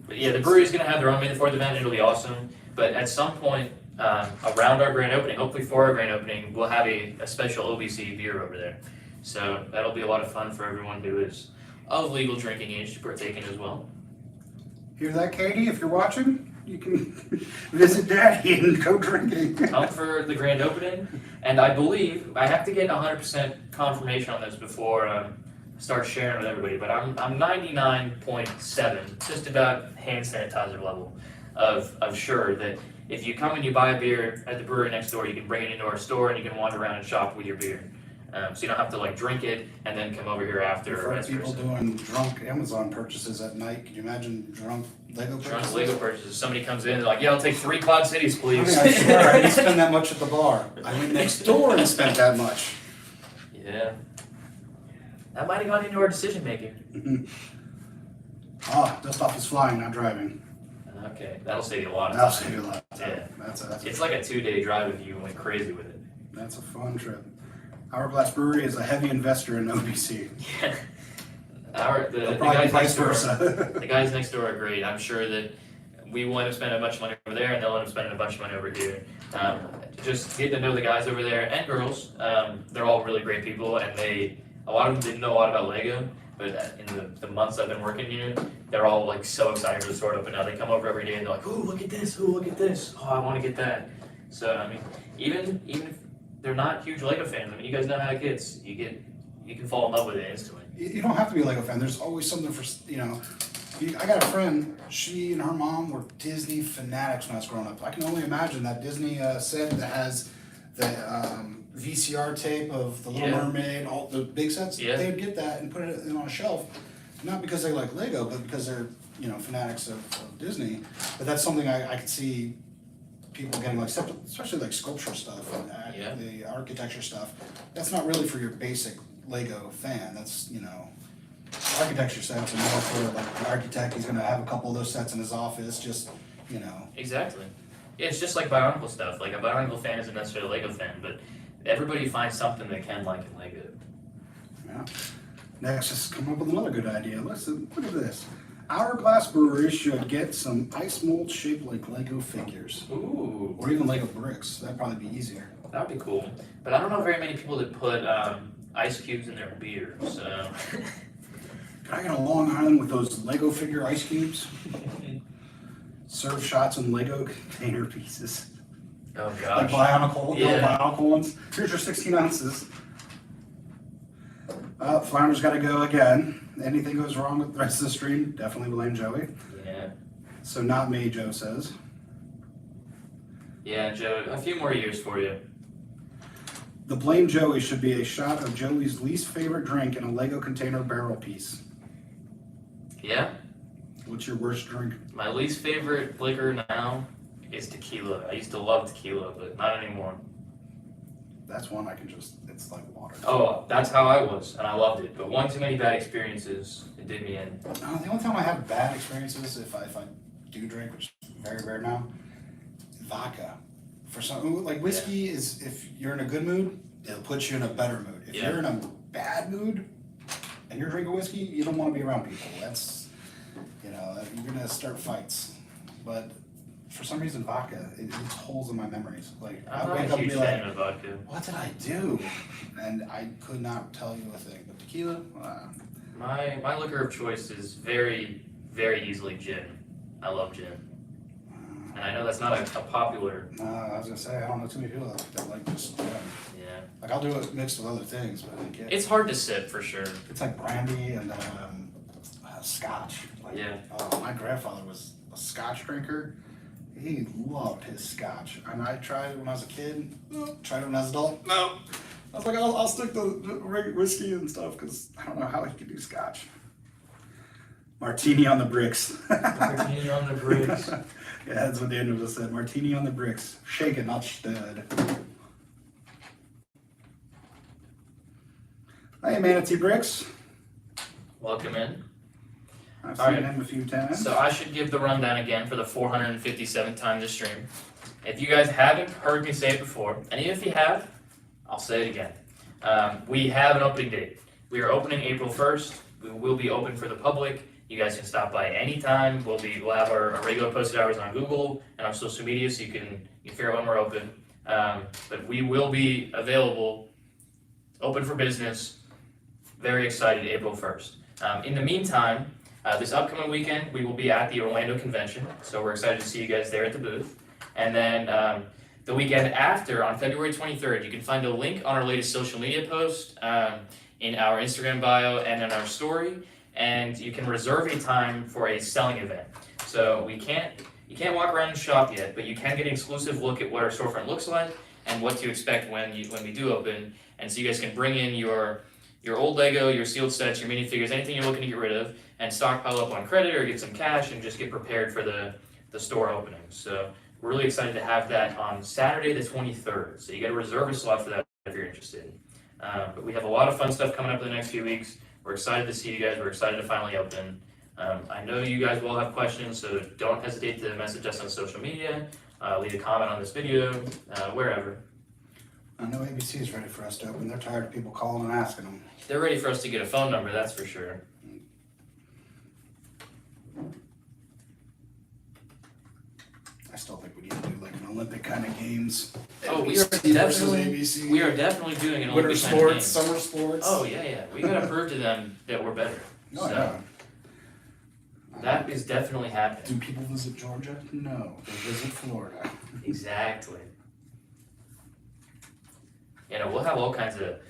But yeah, the brewery's gonna have their own May the 4th event. It'll be awesome. But at some point around our grand opening, hopefully for our grand opening, we'll have a special OBC beer over there. So that'll be a lot of fun for everyone who is of legal drinking age to partake in as well. Hear that, Katie? If you're watching, you can visit Daddy and go drinking. Come for the grand opening, and I believe I have to get 100% confirmation on this before I start sharing with everybody. But I'm 99.7, just about hand sanitizer level of sure that if you come and you buy a beer at the brewery next door, you can bring it into our store and you can wander around and shop with your beer. So you don't have to like drink it and then come over here after. I've or heard vice people versa. doing drunk Amazon purchases at night. Can you imagine drunk Lego Drunk purchases? Lego purchases. Somebody comes in, they're like, "Yeah, I'll take 3 Cloud Cities, I please." mean, I swear I didn't spend that much at the bar. I went next door and spent that much. Yeah. That might have gone into our decision making. Dust off is flying, not driving. Okay, that'll save you a lot of That'll time. save you a lot of time. Yeah. That's It's like a 2-day drive if you went crazy with it. a fun trip. Hourglass Brewery is a heavy investor in OBC. Yeah. The They'll probably guys vice next door, versa. the guys next door are great. I'm sure that we will end up spending a bunch of money over there, and they'll end up spending a bunch of money over here. Just get to know the guys over there and girls. They're all really great people, and a lot of them didn't know a lot about Lego. But in the months I've been working here, they're all like so excited for the store to open now. They come over every day and they're like, "Ooh, look at this! Ooh, look at this! Oh, I want to get that." So I mean, even if they're not huge Lego fans, I mean, you guys know how it gets. You can fall in love with it instantly. You don't have to be a Lego fan. There's always something for, I got a friend, she and her mom were Disney fanatics when I was growing up. I can only imagine that Disney set that has the VCR tape of The Little Yeah. Mermaid, all the big sets. Yeah. They'd get that and put it on a shelf, not because they like Lego, but because they're, fanatics of Disney. But that's something I could see people getting, like, especially like sculpture stuff and Yeah. the architecture stuff. That's not really for your basic Lego fan. That's, architecture sets are more for like the architect. He's gonna have a couple of those sets in his office, just, Exactly. Yeah, it's just like Bionicle stuff. Like a Bionicle fan isn't necessarily a Lego fan, but everybody finds something they can like in Lego. yeah. Next, just come up with another good idea. Look at this. Hourglass Brewery should get some ice mold shaped like Lego figures. Ooh, Or even Lego bricks. That'd probably be easier. that would be cool. But I don't know very many people that put ice cubes in their beer, so. Can I get a Long Island with those Lego figure ice cubes? Serve shots in Lego container pieces. Oh Like gosh. bionicle, little Yeah. bionicle ones. Here's your 16 ounces. Flounder's got to go again. Anything goes wrong with the rest of the stream, definitely blame Joey. Yeah. So not me, Joe says. Yeah, Joe, a few more years for you. The blame Joey should be a shot of Joey's least favorite drink in a Lego container barrel piece. Yeah? What's your worst drink? My least favorite liquor now is tequila. I used to love tequila, but not anymore. That's one I can just, it's like water. Oh, that's how I was, and I loved it. But one too many bad experiences, it did me in. The only time I have bad experiences, if I do drink, which is very rare now, vodka. For some, like whiskey is, if you're in a good mood, it'll put you in a better mood. If Yeah. you're in a bad mood and you're drinking whiskey, you don't want to be around people. That's, you're gonna start fights. But for some reason, vodka, it eats holes in my memories. Like I I'm not wake a up and huge be like, fan of vodka. what did I do? And I could not tell you a thing. But tequila, My liquor of choice is very, very easily gin. I love gin. And I know that's not a popular, I was gonna say I don't know too many people that like just yeah. like I'll do it mixed with other things, but I can't. It's hard to sip for sure. It's like brandy and scotch. Like, Yeah. my grandfather was a scotch drinker. He loved his scotch, and I tried it when I was a kid. Tried it when I was an adult. No, I was like, I'll stick to whiskey and stuff because I don't know how he could do scotch. Martini on the bricks. Martini on the bricks. Yeah, that's what Daniel just said. Martini on the bricks. Shake it, not stud. Hey, Manatee Bricks. Welcome in. I've All seen right. him a few times. So I should give the rundown again for the 457th time this stream. If you guys haven't heard me say it before, and even if you have, I'll say it again. We have an opening date. We are opening April 1st. We will be open for the public. You guys can stop by anytime. We'll have our regular posted hours on Google and on social media, so you can figure out when we're open. But we will be available, open for business. Very excited, April 1st. In the meantime, this upcoming weekend, we will be at the Orlando Convention, so we're excited to see you guys there at the booth. And then the weekend after, on February 23rd, you can find a link on our latest social media post in our Instagram bio and in our story, and you can reserve a time for a selling event. So you can't walk around and shop yet, but you can get an exclusive look at what our storefront looks like and what to expect when we do open. And so you guys can bring in your old Lego, your sealed sets, your minifigures, anything you're looking to get rid of, and stockpile up on credit or get some cash and just get prepared for the store opening. So we're really excited to have that on Saturday the 23rd. So you got to reserve a slot for that if you're interested. But we have a lot of fun stuff coming up in the next few weeks. We're excited to see you guys. We're excited to finally open. I know you guys will have questions, so don't hesitate to message us on social media, leave a comment on this video, wherever. I know ABC is ready for us to open. They're tired of people calling and asking them. They're ready for us to get a phone number, that's for sure. I still think we need to do like an Olympic kind of games. Oh, we NBC are versus definitely ABC. we are definitely doing an Winter Olympic kind of game. sports, summer sports. Oh yeah. We gotta prove to them that we're better. Oh, So yeah. that is definitely happening. Do people visit Georgia? No, they visit Florida. Exactly. We'll have all kinds of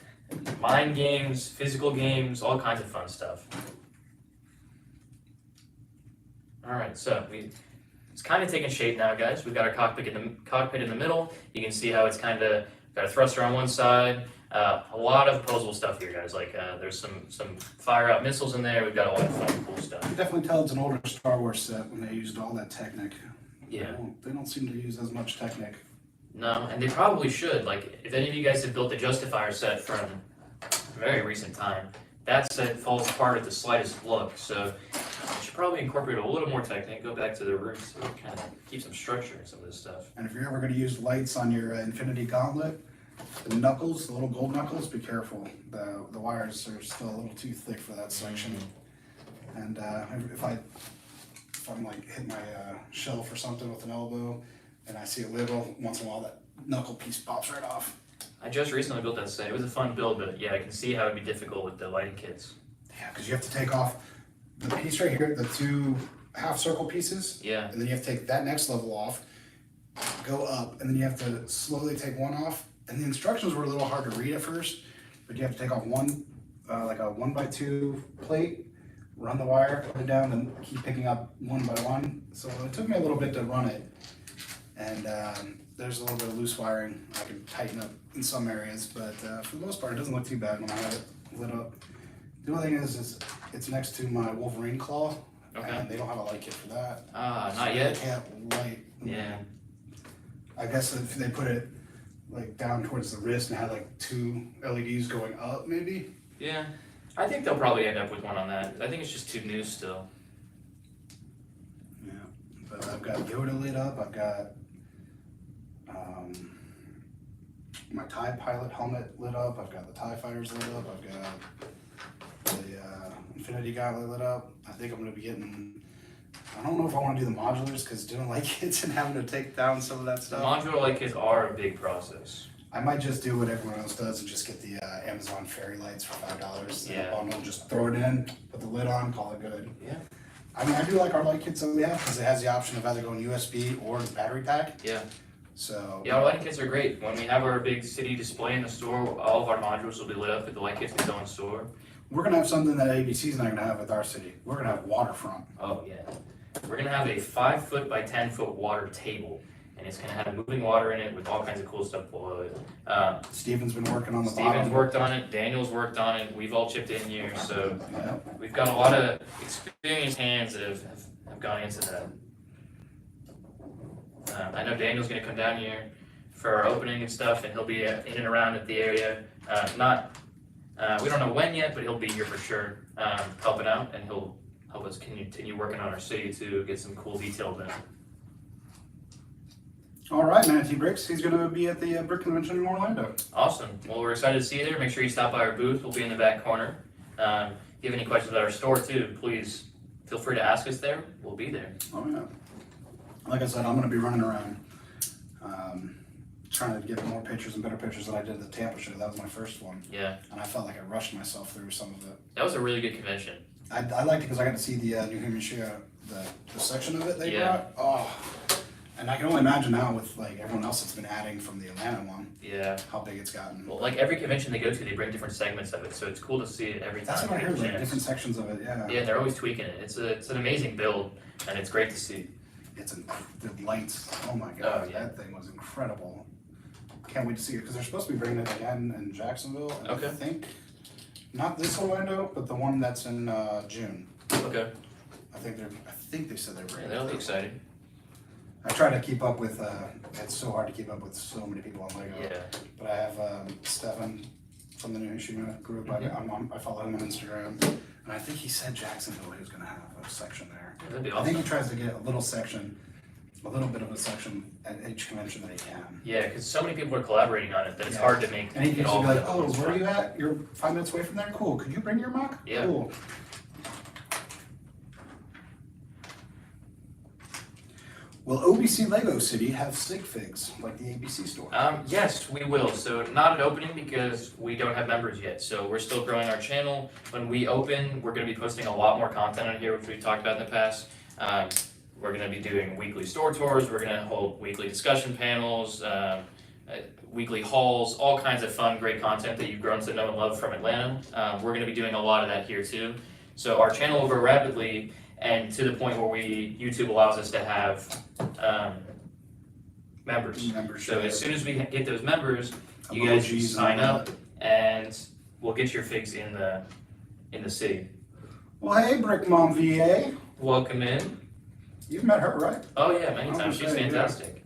mind games, physical games, all kinds of fun stuff. All right, so it's kind of taking shape now, guys. We've got our cockpit in the middle. You can see how it's kind of got a thruster on one side. A lot of opposable stuff here, guys. Like there's some fire out missiles in there. We've got a lot of fun, cool stuff. You definitely tell it's an older Star Wars set when they used all that Technic. Yeah. They don't seem to use as much Technic. No, and they probably should. Like, if any of you guys have built a Justifier set from a very recent time, that set falls apart at the slightest look. So you should probably incorporate a little more Technic, go back to the roots, so kind of keep some structure in some of this stuff. And if you're ever going to use lights on your Infinity Gauntlet, the knuckles, the little gold knuckles, be careful. The wires are still a little too thick for that section. And if I'm like hitting my shelf or something with an elbow, and I see a lid, once in a while that knuckle piece pops right off. I just recently built that set. It was a fun build, but yeah, I can see how it'd be difficult with the lighting kits. Yeah, because you have to take off the piece right here, the two half circle pieces, Yeah. and then you have to take that next level off, go up, and then you have to slowly take one off. And the instructions were a little hard to read at first, but you have to take off one, like a 1x2 plate, run the wire, put it down, and keep picking up one by one. So it took me a little bit to run it. And there's a little bit of loose wiring I can tighten up in some areas, but for the most part, it doesn't look too bad when I have it lit up. The only thing is it's next to my Wolverine claw, Okay. and they don't have a light kit for that. Ah, So not I yet? can't light. Yeah. I guess if they put it like down towards the wrist and had like two LEDs going up, maybe. Yeah. I think they'll probably end up with one on that. I think it's just too new still. Yeah. But I've got Yoda lit up. I've got my TIE pilot helmet lit up. I've got the TIE fighters lit up. I've got the Infinity Gauntlet lit up. I think I'm going to be getting. I don't know if I want to do the modulars because doing light kits and having to take down some of that The stuff. modular light kits are a big process. I might just do what everyone else does and just get the Amazon fairy lights for $5. Yeah. Bundle, just throw it in, put the lid on, call it good. Yeah. I mean, I do like our light kits that we have because it has the option of either going USB or the battery pack. Yeah. So Yeah, our lighting kits are great. When we have our big city display in the store, all of our modules will be lit up with the light kits that go in store. we're gonna have something that ABC's not gonna have with our city. We're gonna have waterfront. Oh, yeah. We're gonna have a 5 foot by 10 foot water table, and it's gonna have moving water in it with all kinds of cool stuff below it. Steven's been working on the Steven's bottom. worked on it, Daniel's worked on it, we've all chipped in here, so Yeah. we've got a lot of experienced hands that have gone into that. I know Daniel's gonna come down here for our opening and stuff, and he'll be in and around at the area. We don't know when yet, but he'll be here for sure, helping out, and he'll help us continue working on our city to get some cool details in. All right, Manatee Bricks. He's gonna be at the Brick Convention in Orlando. Awesome. Well, we're excited to see you there. Make sure you stop by our booth. We'll be in the back corner. If you have any questions about our store too, please feel free to ask us there. We'll be there. Oh yeah. Like I said, I'm gonna be running around, trying to get more pictures and better pictures than I did at the Tampa show. That was my first one, Yeah, and I felt like I rushed myself through some of it. that was a really good convention. I liked it because I got to see the New Hampshire, the section of it they Yeah. brought. Oh, and I can only imagine now with like everyone else that's been adding from the Atlanta one, Yeah. how big it's gotten. Well, like every convention they go to, they bring different segments of it, so it's cool to see it every time. That's what I they get heard, a like chance. different sections of it. Yeah. Yeah, they're always tweaking it. It's an amazing build, and it's great to see. The lights. Oh my god, Oh, yeah. that thing was incredible. Can't wait to see it because they're supposed to be bringing it again in Jacksonville. And Okay. I think not this Orlando, but the one that's in June. Okay. I think they said they're Yeah, bringing that'll it. be exciting. I try to keep up with. It's so hard to keep up with so many people on Lego. Yeah. But I have Stefan from the New History group. Mm-hmm. I follow him on Instagram, and I think he said Jacksonville he was going to have a section there. That'd be I think awesome. he tries to get a little bit of a section at each convention that he can. Yeah, because so many people are collaborating on it that it's Yeah. hard to make And he it can all be like, fit oh, in where are one you spot. at? You're 5 minutes away from there? Cool. Could you bring your mock? Yeah. Cool. Will OBC Lego City have sig figs like the ABC store? Yes, we will. So not an opening because we don't have members yet. So we're still growing our channel. When we open, we're going to be posting a lot more content on here, which we've talked about in the past. We're going to be doing weekly store tours. We're going to hold weekly discussion panels, weekly hauls, all kinds of fun, great content that you've grown to know and love from Atlanta. We're going to be doing a lot of that here too. So our channel will grow rapidly, and to the point where YouTube allows us to have members. Membership. So as soon as we get those members, you guys can Emojis and sign all up, that. and we'll get your figs in the city. Well, hey, Brick Mom VA. Welcome in. You've met her, right? Oh yeah, many I times. was She's saying, yeah. fantastic.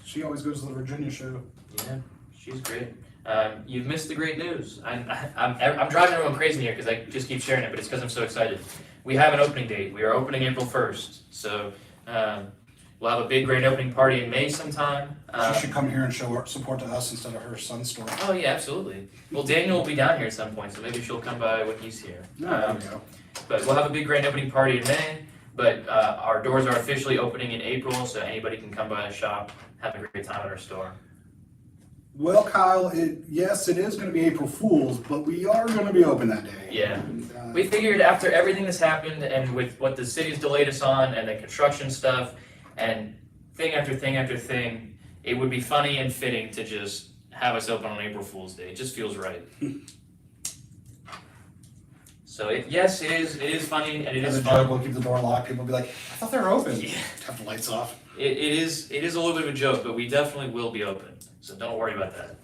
She always goes to the Virginia show. Yeah, she's great. You've missed the great news. I'm driving everyone crazy here because I just keep sharing it, but it's because I'm so excited. We have an opening date. We are opening April 1st. So We'll have a big grand opening party in May sometime. She should come here and show her support to us instead of her son's store. Oh yeah, absolutely. Well, Daniel will be down here at some point, so maybe she'll come by when he's here. There we go. But we'll have a big grand opening party in May. But our doors are officially opening in April, so anybody can come by and shop, have a great time at our store. Well, Kyle, yes, it is going to be April Fool's, but we are going to be open that day. Yeah. And, We figured after everything that's happened and with what the city's delayed us on and the construction stuff and thing after thing after thing, it would be funny and fitting to just have us open on April Fool's Day. It just feels right. So yes, it is funny and it as is a joke, fun. we'll keep the door locked. People will be like, I thought they were open. Yeah. Have the lights off. It is a little bit of a joke, but we definitely will be open. So don't worry about that.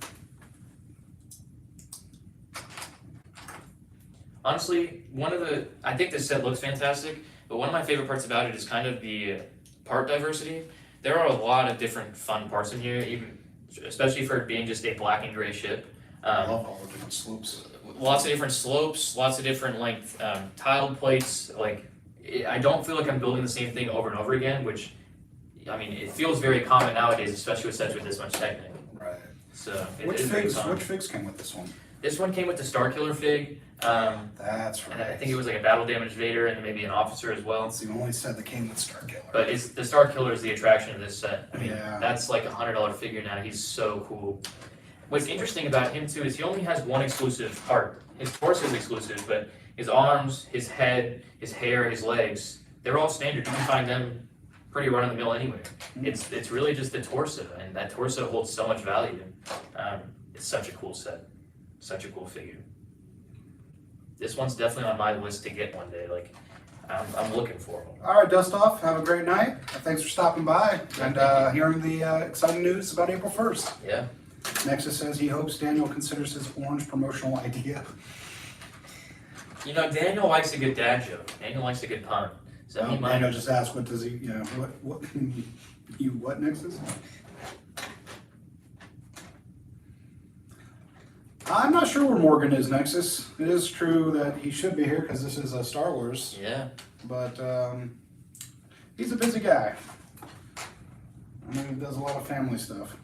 Honestly, I think this set looks fantastic, but one of my favorite parts about it is kind of the part diversity. There are a lot of different fun parts in here, even especially for it being just a black and gray ship. I love all the different slopes. Lots of different slopes, lots of different length tiled plates. I don't feel like I'm building the same thing over and over again, which, I mean, it feels very common nowadays, especially with sets with this much Technic. Right. So Which is very figs? fun. Which figs came with this one? This one came with the Star Killer fig, That's right. and I think it was like a battle damage Vader and maybe an officer as well. That's the only set that came with Star Killer. But the Star Killer is the attraction of this set. I mean, Yeah. that's like $100 figure now. He's so cool. What's interesting about him too is he only has one exclusive part. His torso is exclusive, but his arms, his head, his hair, his legs, they're all standard. You can find them pretty run of the mill anywhere. It's really just the torso, and that torso holds so much value. It's such a cool set, such a cool figure. This one's definitely on my list to get one day. Like, I'm looking for one. All right, dust off. Have a great night. Thanks for stopping by and hearing the exciting news about April 1st. Yeah. Nexus says he hopes Daniel considers his orange promotional idea. You know, Daniel likes a good dad joke. Daniel likes a good pun. So he might. Daniel just asked, what does he, what Nexus? I'm not sure where Morgan is, Nexus. It is true that he should be here because this is a Star Wars, Yeah. but he's a busy guy. I mean, he does a lot of family stuff.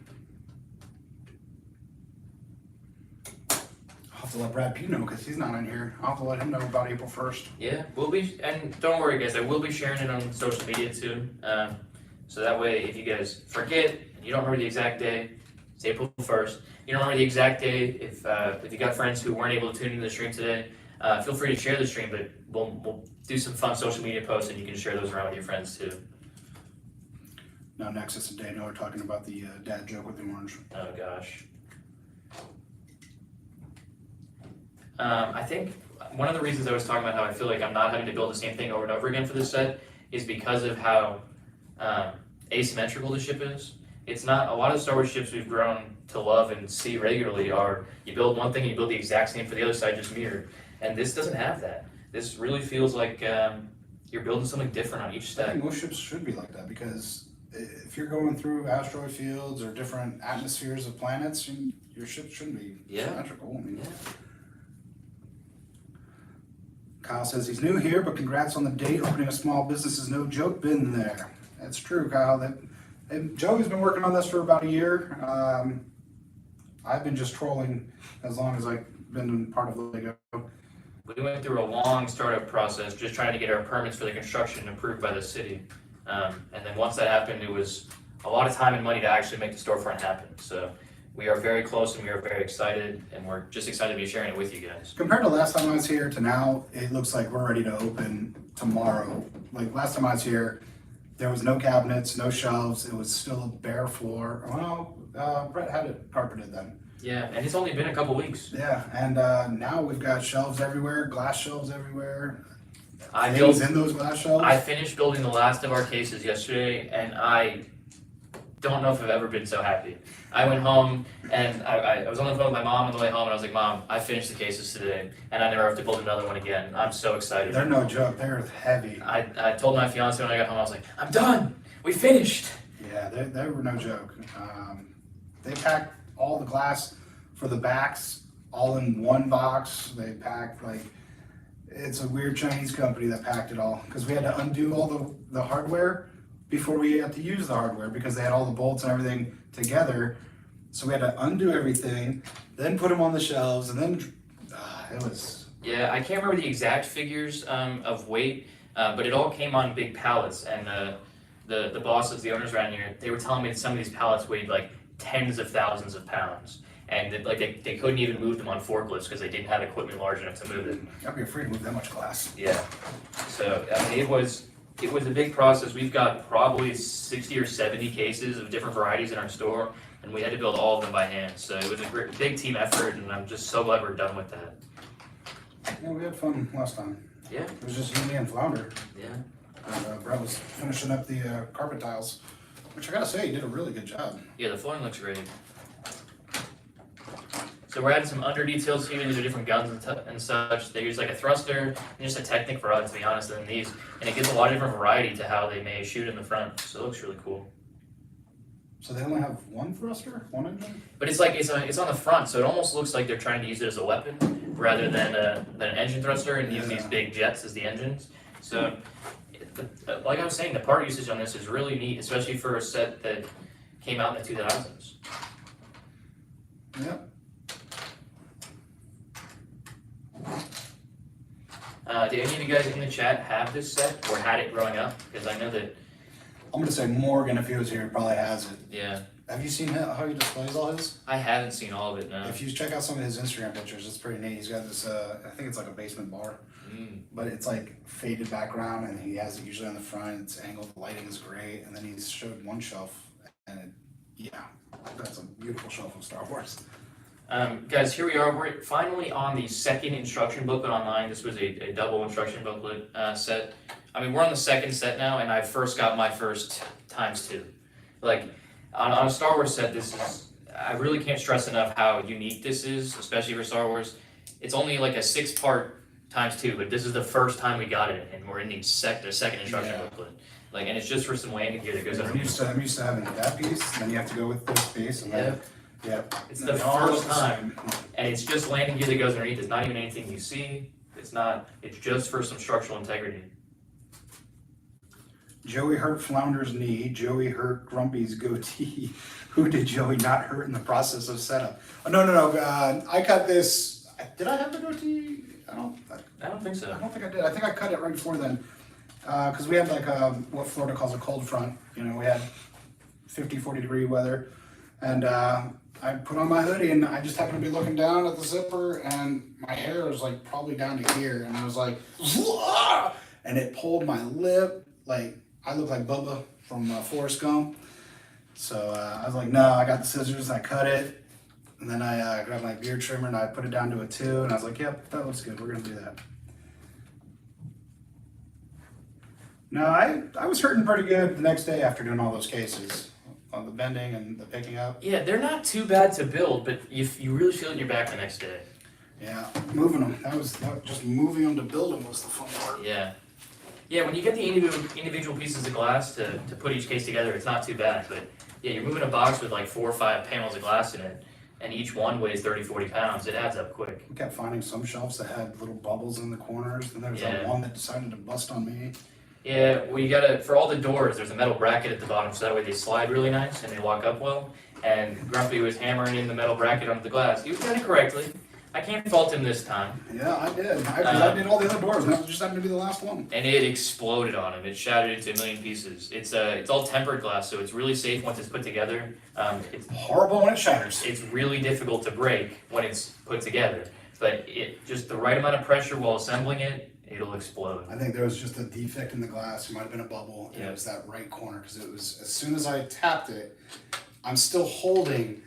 I'll have to let Brad P know because he's not in here. I'll have to let him know about April 1st. Yeah, we'll be, and don't worry guys, I will be sharing it on social media too. So that way, if you guys forget, and you don't remember the exact day, it's April 1st. You don't remember the exact day, if you got friends who weren't able to tune into the stream today, feel free to share the stream, but we'll do some fun social media posts and you can share those around with your friends too. Now Nexus and Daniel are talking about the dad joke with the orange. Oh gosh. I think one of the reasons I was talking about how I feel like I'm not having to build the same thing over and over again for this set is because of how asymmetrical the ship is. It's not, a lot of Star Wars ships we've grown to love and see regularly are, you build one thing and you build the exact same for the other side, just mirrored. And this doesn't have that. This really feels like you're building something different on each I step. think most ships should be like that because if you're going through asteroid fields or different atmospheres of planets, your ship shouldn't be symmetrical. I mean, Yeah. Kyle says he's new here, but congrats on the date. Opening a small business is no joke. Been there. That's true, Kyle. And Joey's been working on this for about a year. I've been just trolling as long as I've been part of Lego. We went through a long startup process just trying to get our permits for the construction approved by the city. And then once that happened, it was a lot of time and money to actually make the storefront happen. So we are very close and we are very excited, and we're just excited to be sharing it with you guys. Compared to last time I was here to now, it looks like we're ready to open tomorrow. Like last time I was here, there was no cabinets, no shelves. It was still a bare floor. Well, Brett had it carpeted then. Yeah, and it's only been a couple weeks. Yeah, and now we've got shelves everywhere, glass shelves everywhere. I Things built, in those glass shelves. I finished building the last of our cases yesterday, and I don't know if I've ever been so happy. I went home and I was on the phone with my mom on the way home, and I was like, Mom, I finished the cases today, and I never have to build another one again. I'm so excited. They're no joke. They're heavy. I told my fiance when I got home, I was like, I'm done. We finished. Yeah, they were no joke. They packed all the glass for the backs all in one box. They packed it's a weird Chinese company that packed it all because we had to undo all the hardware, before we had to use the hardware because they had all the bolts and everything together. So we had to undo everything, then put them on the shelves, and then it was. Yeah, I can't remember the exact figures of weight, but it all came on big pallets, and the bosses, the owners around here, they were telling me that some of these pallets weighed like tens of thousands of pounds, and that, like they couldn't even move them on forklifts because they didn't have equipment large enough to move it. I'd be afraid to move that much glass. Yeah, so I mean, it was a big process. We've got probably 60 or 70 cases of different varieties in our store, and we had to build all of them by hand. So it was a big team effort, and I'm just so glad we're done with that. Yeah, we had fun last time. Yeah. It was just you, me, and Flounder. Yeah. And Brett was finishing up the carpet tiles, which I gotta say, he did a really good job. Yeah, the flooring looks great. So we're adding some under details here. These are different guns and such. They use like a thruster and just a Technic rod, to be honest, than these, and it gives a lot of different variety to how they may shoot in the front. So it looks really cool. So they only have one thruster, one engine? But it's like it's on the front, so it almost looks like they're trying to use it as a weapon rather than an engine thruster and use these big jets as the engines. So, like I was saying, the part usage on this is really neat, especially for a set that came out in the 2000s. Yeah. Did any of you guys in the chat have this set or had it growing up? Because I know that. I'm gonna say Morgan, if he was here, probably has it. Yeah. Have you seen how he displays all his? I haven't seen all of it now. If you check out some of his Instagram pictures, it's pretty neat. He's got this, I think it's like a basement bar, but it's like faded background, and he has it usually on the front. It's angled, the lighting is great, and then he's showed one shelf, and that's a beautiful shelf of Star Wars. Guys, here we are. We're finally on the second instruction booklet online. This was a double instruction booklet set. I mean, we're on the second set now, and I first got my first ×2. Like, on a Star Wars set, I really can't stress enough how unique this is, especially for Star Wars. It's only like a 6-part ×2, but this is the first time we got it, and we're in the second instruction booklet. Like, and it's just for some landing gear that goes I'm used to having that piece, and then you have to go with this piece, and then, It's the first time, and it's just landing gear that goes underneath. It's not even anything you see. It's just for some structural integrity. Joey hurt Flounder's knee. Joey hurt Grumpy's goatee. Who did Joey not hurt in the process of setup? Oh, no. I cut this. Did I have the goatee? I don't think so. I don't think I did. I think I cut it right before then. Because we had like what Florida calls a cold front. You know, we had 50, 40 degree weather. And I put on my hoodie, and I just happened to be looking down at the zipper, and my hair was like probably down to here. And I was like, "Whoa!" And it pulled my lip. Like, I look like Bubba from Forrest Gump. So I was like, no, I got the scissors, I cut it. And then I grabbed my beard trimmer, and I put it down to a 2. And I was like, yep, that looks good. We're going to do that. No, I was hurting pretty good the next day after doing all those cases. On the bending and the picking up. Yeah, they're not too bad to build, but you really feel it in your back the next day. Yeah, moving them. That was just moving them to build them was the fun part. Yeah. Yeah, when you get the individual pieces of glass to put each case together, it's not too bad. But yeah, you're moving a box with like 4 or 5 panels of glass in it, and each one weighs 30, 40 pounds. It adds up quick. We kept finding some shelves that had little bubbles in the corners, and there was that one that decided to bust on me. Yeah, well, you gotta, for all the doors, there's a metal bracket at the bottom, so that way they slide really nice and they lock up well. And Grumpy was hammering in the metal bracket onto the glass. He was doing it correctly. I can't fault him this time. Yeah, I did. I did all the other doors, and that just happened to be the last one. And it exploded on him. It shattered into a million pieces. It's all tempered glass, so it's really safe once it's put together. It's horrible when it shatters. It's really difficult to break when it's put together. But it just the right amount of pressure while assembling it, it'll explode. I think there was just a defect in the glass. It might have been a bubble. And it was that right corner, because it was, as soon as I tapped it, I'm still holding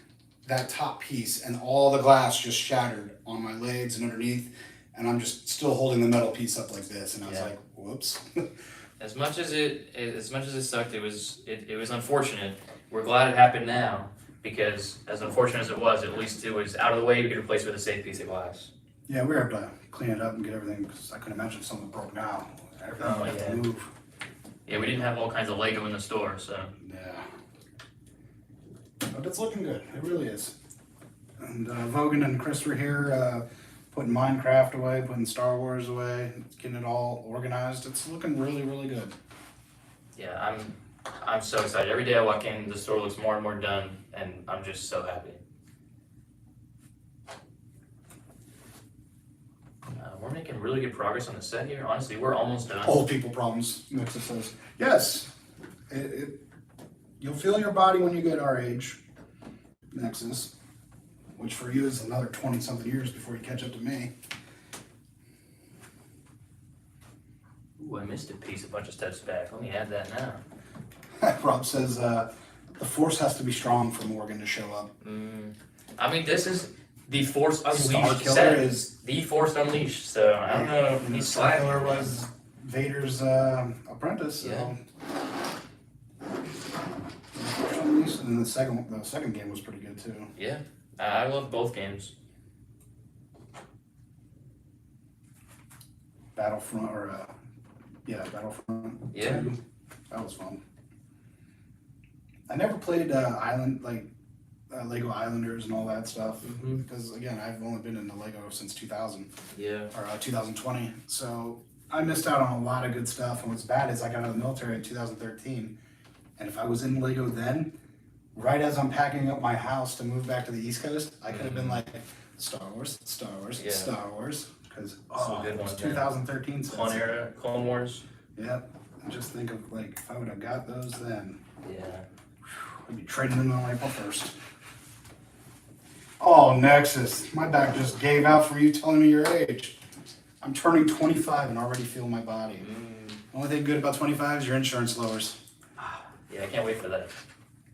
that top piece, and all the glass just shattered on my legs and underneath, and I'm just still holding the metal piece up like this, and I was like, whoops. As much as it sucked, it was unfortunate. We're glad it happened now, because as unfortunate as it was, at least it was out of the way. We could replace it with a safe piece of glass. Yeah, we were able to clean it up and get everything, because I couldn't imagine something broke now. Everything would have to move. Yeah, we didn't have all kinds of Lego in the store, so. Yeah. But it's looking good. It really is. And Vogan and Chris were here putting Minecraft away, putting Star Wars away, getting it all organized. It's looking really, really good. Yeah, I'm so excited. Every day I walk in, the store looks more and more done, and I'm just so happy. We're making really good progress on the set here. Honestly, we're almost done. Old people problems, Nexus says. Yes, you'll feel your body when you get our age, Nexus, which for you is another 20-something years before you catch up to me. Ooh, I missed a piece a bunch of steps back. Let me add that now. Rob says the force has to be strong for Morgan to show up. I mean, this is the Force Unleashed Starkiller set. is The Force Unleashed, so I don't know. He's slacking. Starkiller was Vader's apprentice. So. Yeah. And the second game was pretty good too. Yeah, I love both games. Battlefront or Battlefront. Yeah. 2. That was fun. I never played Lego Islanders and all that stuff because again I've only been into Lego since 2000 Yeah. or 2020, so I missed out on a lot of good stuff. And what's bad is I got out of the military in 2013, and if I was in Lego then, right as I'm packing up my house to move back to the East Coast, I could have been like Star Wars, Yeah. Star Wars, because Some good it was ones, man. 2013. Clone Era, Clone Wars. Yep. Just think of like if I would have got those then. Yeah. I'd be trading them on April 1st. Oh, Nexus. My back just gave out for you telling me your age. I'm turning 25 and already feel my body. The only thing good about 25 is your insurance lowers. Yeah, I can't wait for that.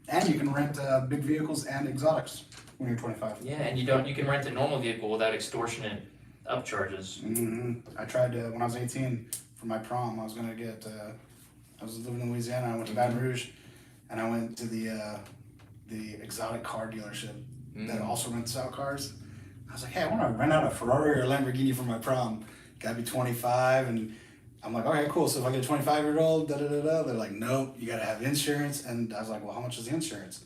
And you can rent big vehicles and exotics when you're 25. Yeah, and you can rent a normal vehicle without extortionate upcharges. I tried to, when I was 18, for my prom, I was going to get, I was living in Louisiana, I went to Baton Rouge, and I went to the exotic car dealership that also rents out cars. I was like, hey, I want to rent out a Ferrari or a Lamborghini for my prom. Gotta be 25, and I'm like, okay, cool, so if I get a 25-year-old, they're like, nope, you gotta have insurance, and I was like, well, how much is the insurance?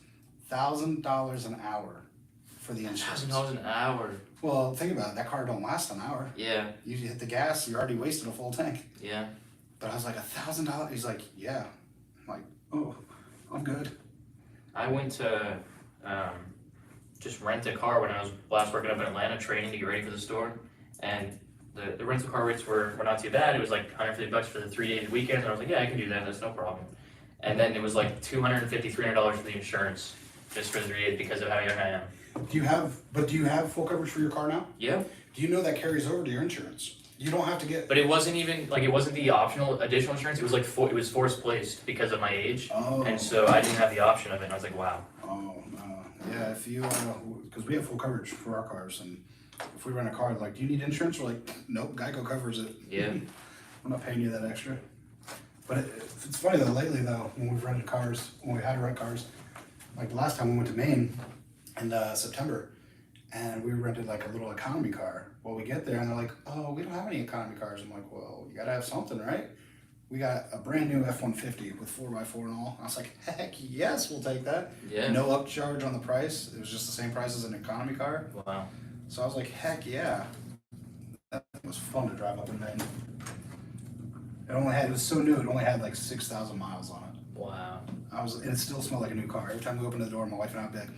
$1,000 an hour for the insurance. $1,000 an hour. Well, think about it, that car don't last an hour. Yeah, You hit the gas, you already wasted a full tank. yeah. But I was like, $1,000? He's like, yeah. I'm like, oh, I'm good. I went to just rent a car when I was last working up in Atlanta training to get ready for the store, and the rental car rates were not too bad. It was like $150 for the 3-day weekend, and I was like, yeah, I can do that, that's no problem. And then it was like $250, $300 for the insurance just for the 3 days because of how young I am. Do you have full coverage for your car now? Yeah, Do you know that carries over to your insurance? You don't have to get. but it wasn't even like it wasn't the optional additional insurance. It was like it was force placed because of my age, Oh. and so I didn't have the option of it. And I was like, wow. Oh, yeah, if you, because we have full coverage for our cars, and if we rent a car, like, do you need insurance? We're like, nope, Geico covers it. Yeah. I'm not paying you that extra. But it's funny though, lately though, when we've rented cars, when we had to rent cars, like the last time we went to Maine in September, and we rented like a little economy car. Well, we get there and they're like, oh, we don't have any economy cars. I'm like, well, you gotta have something, right? We got a brand new F-150 with 4x4 and all. I was like, heck yes, we'll take that. Yeah. No upcharge on the price. It was just the same price as an economy car. Wow. So I was like, heck yeah. That was fun to drive up in Maine. It was so new, it only had like 6,000 miles on it. Wow. And it still smelled like a new car. Every time we opened the door, my wife and I would be like,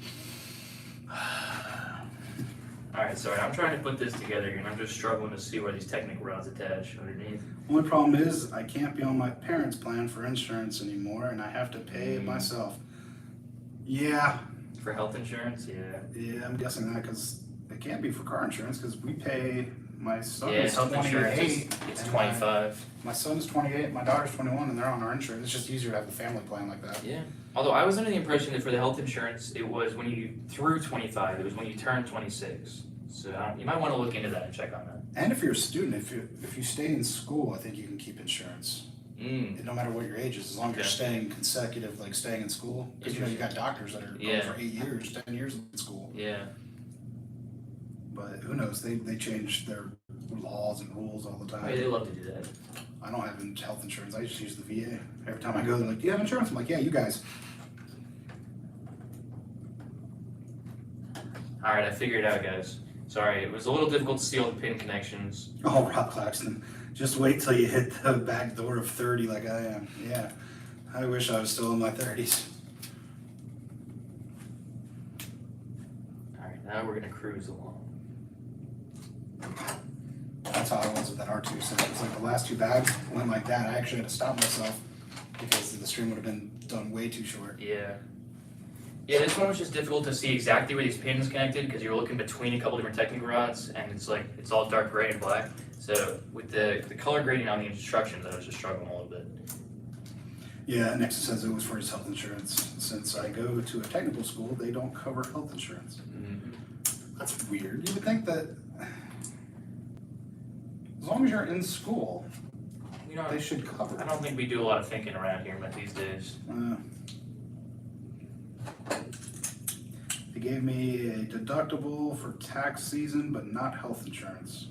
All right, sorry, I'm trying to put this together here, and I'm just struggling to see where these technical rods attach underneath. only problem is I can't be on my parents' plan for insurance anymore, and I have to pay it myself. Yeah, For health insurance, yeah. I'm guessing that because it can't be for car insurance because we pay. My son Yeah, is health 28. insurance it's and 25. My son's 28, my daughter's 21, and they're on our insurance. It's just easier to have the family plan like that. Yeah. Although I was under the impression that for the health insurance, it was when you through 25. It was when you turn 26. So you might want to look into that and check on that. And if you're a student, if you stay in school, I think you can keep insurance. No matter what your age is, as long as you're Okay. staying consecutive, like staying in school. Because you got doctors that are going for 8 years, 10 years in school. Yeah. But who knows? They change their laws and rules all the time. Maybe they love to do that. I don't have health insurance. I just use the VA. Every time I go, they're like, "Do you have insurance?" I'm like, "Yeah, you guys." All right, I figured it out, guys. Sorry, it was a little difficult to see all the pin connections. Oh, Rob Claxton, just wait till you hit the back door of 30 like I am. Yeah. I wish I was still in my 30s. Alright, now we're gonna cruise along. That's how I was with that R2. So it was like the last two bags went like that. I actually had to stop myself because the stream would have been done way too short. Yeah. Yeah, this one was just difficult to see exactly where these pins connected because you're looking between a couple different technical rods and it's like, it's all dark gray and black. So with the color grading on the instructions, I was just struggling a little bit. Yeah, Nexus says it was for his health insurance. Since I go to a technical school, they don't cover health insurance. That's weird. You would think that as long as you're in school, You know, they should cover I it. don't think we do a lot of thinking around here these days. They gave me a deductible for tax season, but not health insurance.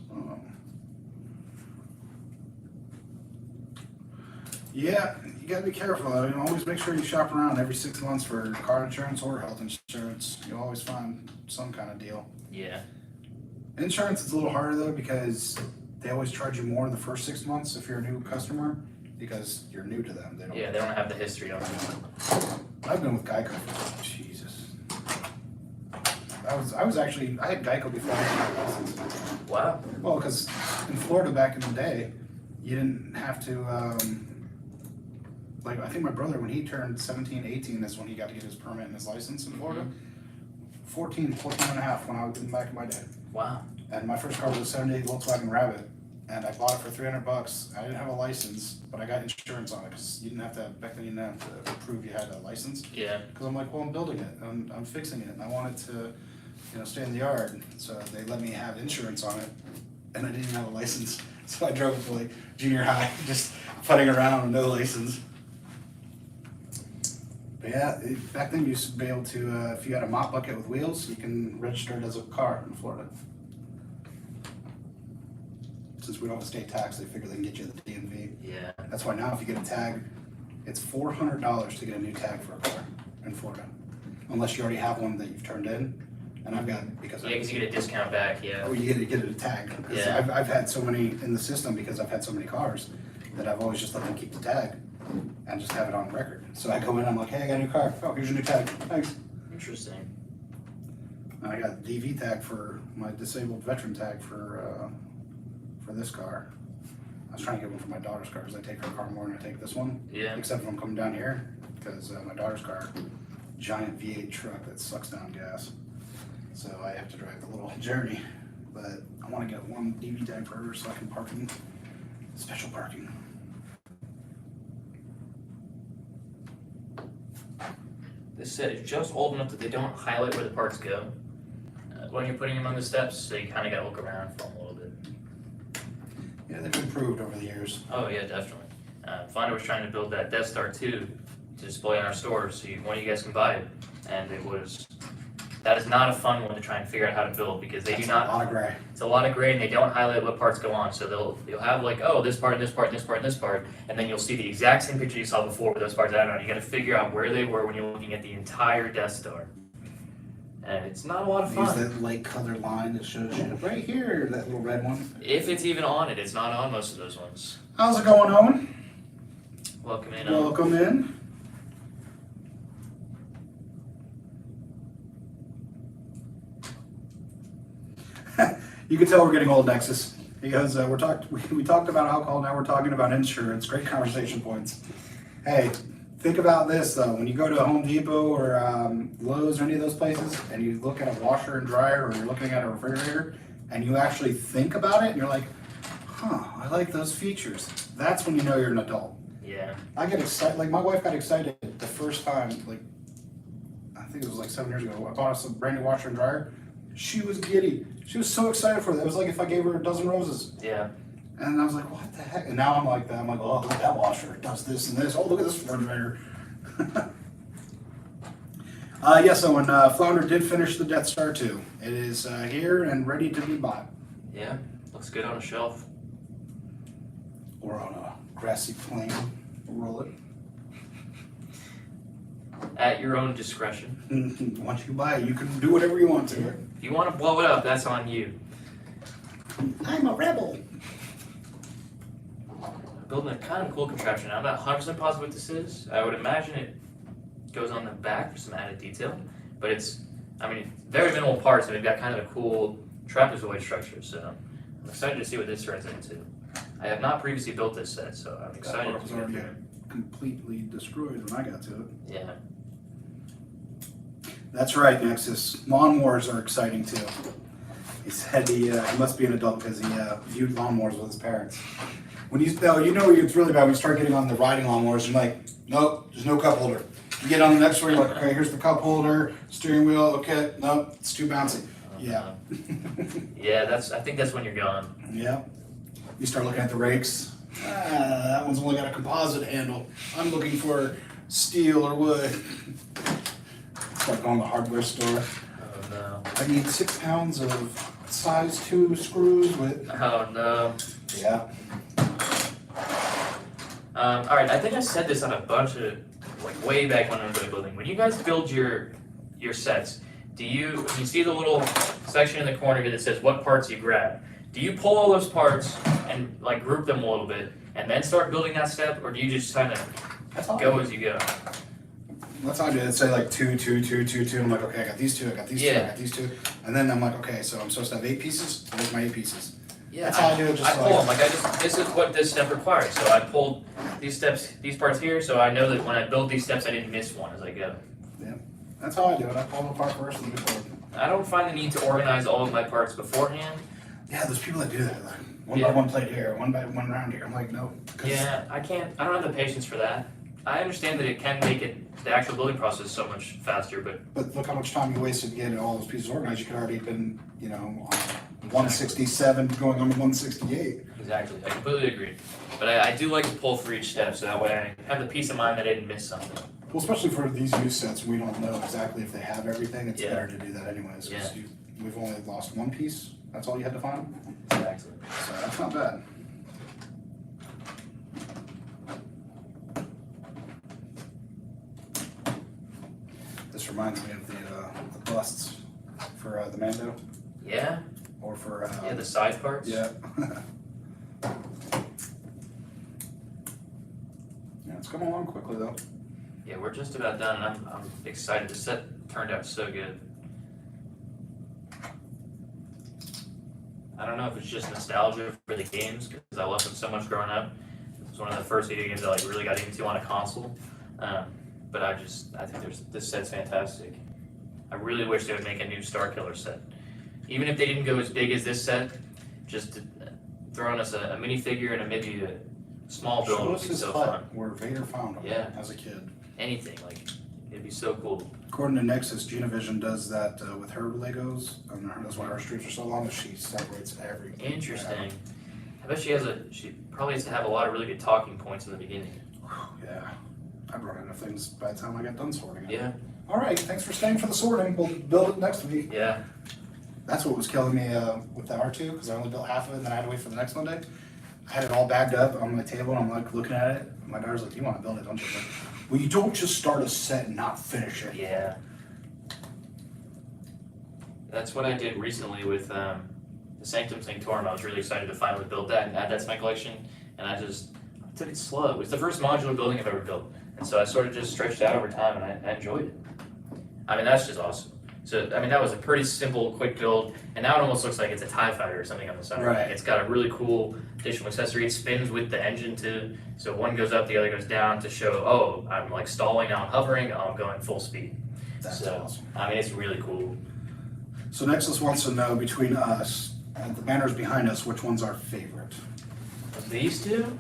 Yeah, you gotta be careful. I mean, always make sure you shop around every 6 months for car insurance or health insurance. You'll always find some kind of deal. Yeah. Insurance is a little harder though because they always charge you more in the first 6 months if you're a new customer because you're new to them. Yeah, they don't have the history on it. I've been with Geico for Jesus. I had Geico before I had my license. Wow. Well, because in Florida back in the day, you didn't have to, like, I think my brother, when he turned 17, 18, is when he got to get his permit and his license in Florida. 14 and a half when I was back in my day. Wow. And my first car was a 78 Volkswagen Rabbit, and I bought it for $300. I didn't have a license, but I got insurance on it, because you didn't have to, back then you didn't have to prove you had a license. Yeah. Because I'm like, well, I'm building it, I'm fixing it, and I want it to, stay in the yard. So they let me have insurance on it, and I didn't have a license. So I drove it to like junior high, just putting around with no license. But yeah, back then you used to be able to, if you had a mop bucket with wheels, you can register it as a car in Florida. Since we don't have a state tax, they figure they can get you the DMV. Yeah. That's why now if you get a tag, it's $400 to get a new tag for a car in Florida. Unless you already have one that you've turned in. And I've got, because Yeah, because you get a discount back, yeah. oh, you get a tag. 'Cause Yeah. I've had so many in the system because I've had so many cars that I've always just let them keep the tag and just have it on record. So I go in, I'm like, hey, I got a new car. Oh, here's your new tag. Thanks. Interesting. And I got a DV tag for my disabled veteran tag for this car. I was trying to get one for my daughter's car because I take her car more than I take this one. Yeah. Except if I'm coming down here because my daughter's car, giant V8 truck that sucks down gas. So I have to drive the little journey, but I want to get one DV tag for her so I can park in special parking. This set is just old enough that they don't highlight where the parts go. When you're putting them on the steps, so you kind of gotta look around for them a little bit. Yeah, they've improved over the years. Oh yeah, definitely. Finder was trying to build that Death Star 2 to display in our store, so one of you guys can buy it. And that is not a fun one to try and figure out how to build because they That's do not. a lot of gray. It's a lot of gray, and they don't highlight what parts go on. So you'll have like, oh, this part, and this part, and this part, and this part, and then you'll see the exact same picture you saw before with those parts added on. You got to figure out where they were when you're looking at the entire Death Star, and it's not a lot of Use fun. that light color line that shows you right here, that little red one. If it's even on it, it's not on most of those ones. How's it going, Owen? Welcome in. Welcome in. You can tell we're getting old, Nexus, because we talked about alcohol, now we're talking about insurance. Great conversation points. Hey, think about this though. When you go to Home Depot or Lowe's or any of those places, and you look at a washer and dryer, or you're looking at a refrigerator, and you actually think about it, and you're like, huh, I like those features. That's when you know you're an adult. Yeah. I get excited, like my wife got excited the first time, like, I think it was like 7 years ago. I bought us a brand new washer and dryer. She was giddy. She was so excited for it. It was like if I gave her a dozen roses. Yeah. And I was like, what the heck? And now I'm like that. I'm like, oh, look at that washer. It does this and this. Oh, look at this refrigerator. Yes, so when Flounder did finish the Death Star 2. It is here and ready to be bought. Yeah. Looks good on a shelf. Or on a grassy plain. Roll it. At your own discretion. Once you buy it, you can do whatever you want to. If you want to blow it up, that's on you. I'm a rebel. building a kind of cool contraption. I'm not 100% positive what this is. I would imagine it goes on the back for some added detail, but it's very minimal parts, and we've got kind of a cool trapezoid structure. So I'm excited to see what this turns into. I have not previously built this set, so I'm That excited part was to get already there. completely destroyed when I got to it. Yeah. That's right, Nexus. Lawnmowers are exciting too. He said he must be an adult because he viewed lawnmowers with his parents. When it's really bad when you start getting on the riding lawnmowers. You're like, nope, there's no cup holder. You get on the next one, you're like, okay, here's the cup holder, steering wheel. Okay, nope, it's too bouncy. Yeah. Yeah, I think that's when you're gone. Yeah. You start looking at the rakes. That one's only got a composite handle. I'm looking for steel or wood. Start going to the hardware store. Oh no. I need 6 pounds of size 2 screws with. Oh no. Yeah. All right, I think I said this on a bunch of, way back when I was building. When you guys build your sets, when you see the little section in the corner here that says what parts you grab, do you pull all those parts and group them a little bit and then start building that step, or do you just kind of go as you go? That's how I do it. It's say 2, 2, 2, 2, 2. I'm like, okay, I got these 2, I got these 2, I got these 2. And then I'm like, okay, so I'm supposed to have 8 pieces? There's my 8 pieces. Yeah, That's how I do it, just I pull them. This is what this step requires. So I pulled these parts here, so I know that when I build these steps, I didn't miss one as I go. Yeah. That's how I do it. I pull them apart first and do it. I don't find the need to organize all of my parts beforehand. Yeah, there's people that do that. One by one plate here, one by one round here. I'm like, no. Yeah, I don't have the patience for that. I understand that it can make the actual building process so much faster, But look how much time you wasted getting all those pieces organized. You could already been, on 167 going on to 168. exactly, I completely agree. But I do like to pull for each step, so that way I have the peace of mind that I didn't miss something. Well, especially for these use sets, we don't know exactly if they have everything. It's Yeah. better to do that anyways. 'Cause Yeah. we've only lost one piece. That's all you had to find. Exactly. So that's not bad. This reminds me of the busts for the Mando, Yeah, or for yeah, the side parts. yeah. Yeah, it's coming along quickly though. Yeah, we're just about done, and I'm excited. The set turned out so good. I don't know if it's just nostalgia for the games, because I loved them so much growing up. It was one of the first video games I really got into on a console. But I think this set's fantastic. I really wish they would make a new Starkiller set. Even if they didn't go as big as this set, just throwing us a minifigure and maybe a small build Show would us be his so hut fun. where Vader found him Yeah. as a kid. Anything, it'd be so cool. According to Nexus, Genovision does that with her Legos, and that's why her streets are so long. She separates everything. Interesting. I bet she probably has to have a lot of really good talking points in the beginning. Yeah, I'd run into things by the time I got done sorting. Yeah, All right, thanks for staying for the sorting. We'll build it next week. yeah. That's what was killing me with the R2, because I only built half of it, and then I had to wait for the next Monday. I had it all bagged up on my table, and I'm looking at it. My daughter's like, "You want to build it, don't you?" I'm like, well, you don't just start a set and not finish it. Yeah. That's what I did recently with the Sanctum Sanctorum. I was really excited to finally build that and add that to my collection, and I took it slow. It was the first modular building I've ever built, and so I sort of just stretched out over time, and I enjoyed it. That's just awesome. So, that was a pretty simple, quick build, and now it almost looks like it's a TIE fighter or something on the side. Right. It's got a really cool additional accessory. It spins with the engine too, so one goes up, the other goes down to show, oh, I'm stalling, now I'm hovering, oh, I'm going full speed. That's So, awesome. It's really cool. So Nexus wants to know between us and the banners behind us, which one's our favorite? These two?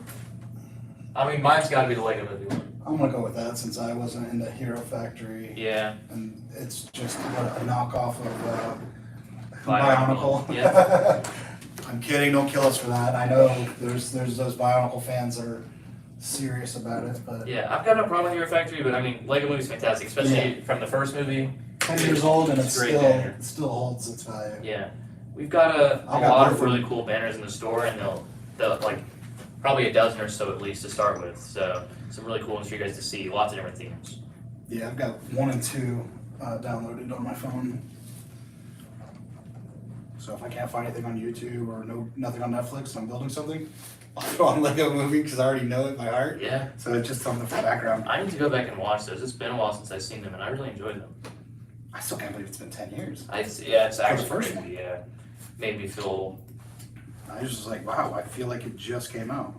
Mine's gotta be the Lego Movie one. I'm gonna go with that since I wasn't in the Hero Factory, Yeah. and it's just a knockoff of Bionicle, Bionicle. I'm kidding. Don't kill us for that. I know there's those Bionicle fans that are serious about it, but Yeah, I've got no problem with Hero Factory, but Lego Movie's fantastic, especially from the first movie. 10 years old and It's it a great banner. still holds its value. Yeah. We've got a I got lot both of of really them. cool banners in the store, and they'll probably a dozen or so at least to start with. So some really cool ones for you guys to see, lots of different themes. Yeah, I've got 1 and 2 downloaded on my phone. So if I can't find anything on YouTube or nothing on Netflix and I'm building something, I'll throw on Lego Movie because I already know it by heart. Yeah, So it's just something for background. I need to go back and watch those. It's been a while since I've seen them, and I really enjoyed them. I still can't believe it's been 10 years. It's actually first crazy, yeah. Made me feel I was just like, wow, I feel like it just came out.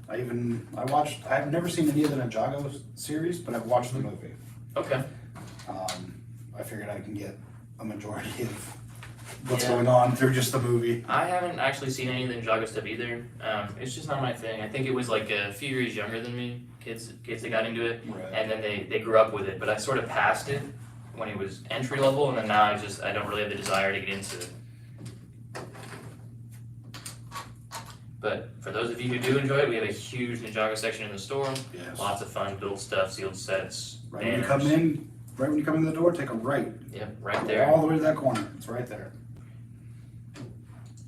I've never seen any of the Ninjago series, but I've watched the movie. okay. I figured I can get a majority of what's Yeah. going on through just the movie. I haven't actually seen any of the Ninjago stuff either. It's just not my thing. I think it was like a few years younger than me, kids that got into it, Right. and then they grew up with it. But I sort of passed it when it was entry level, and then now I don't really have the desire to get into it. But for those of you who do enjoy it, we have a huge Ninjago section in the store. Yes. Lots of fun, build stuff, sealed sets, Right when you banners. right when you come in the door, take a right. Yeah, right Go there. all the way to that corner. It's right there.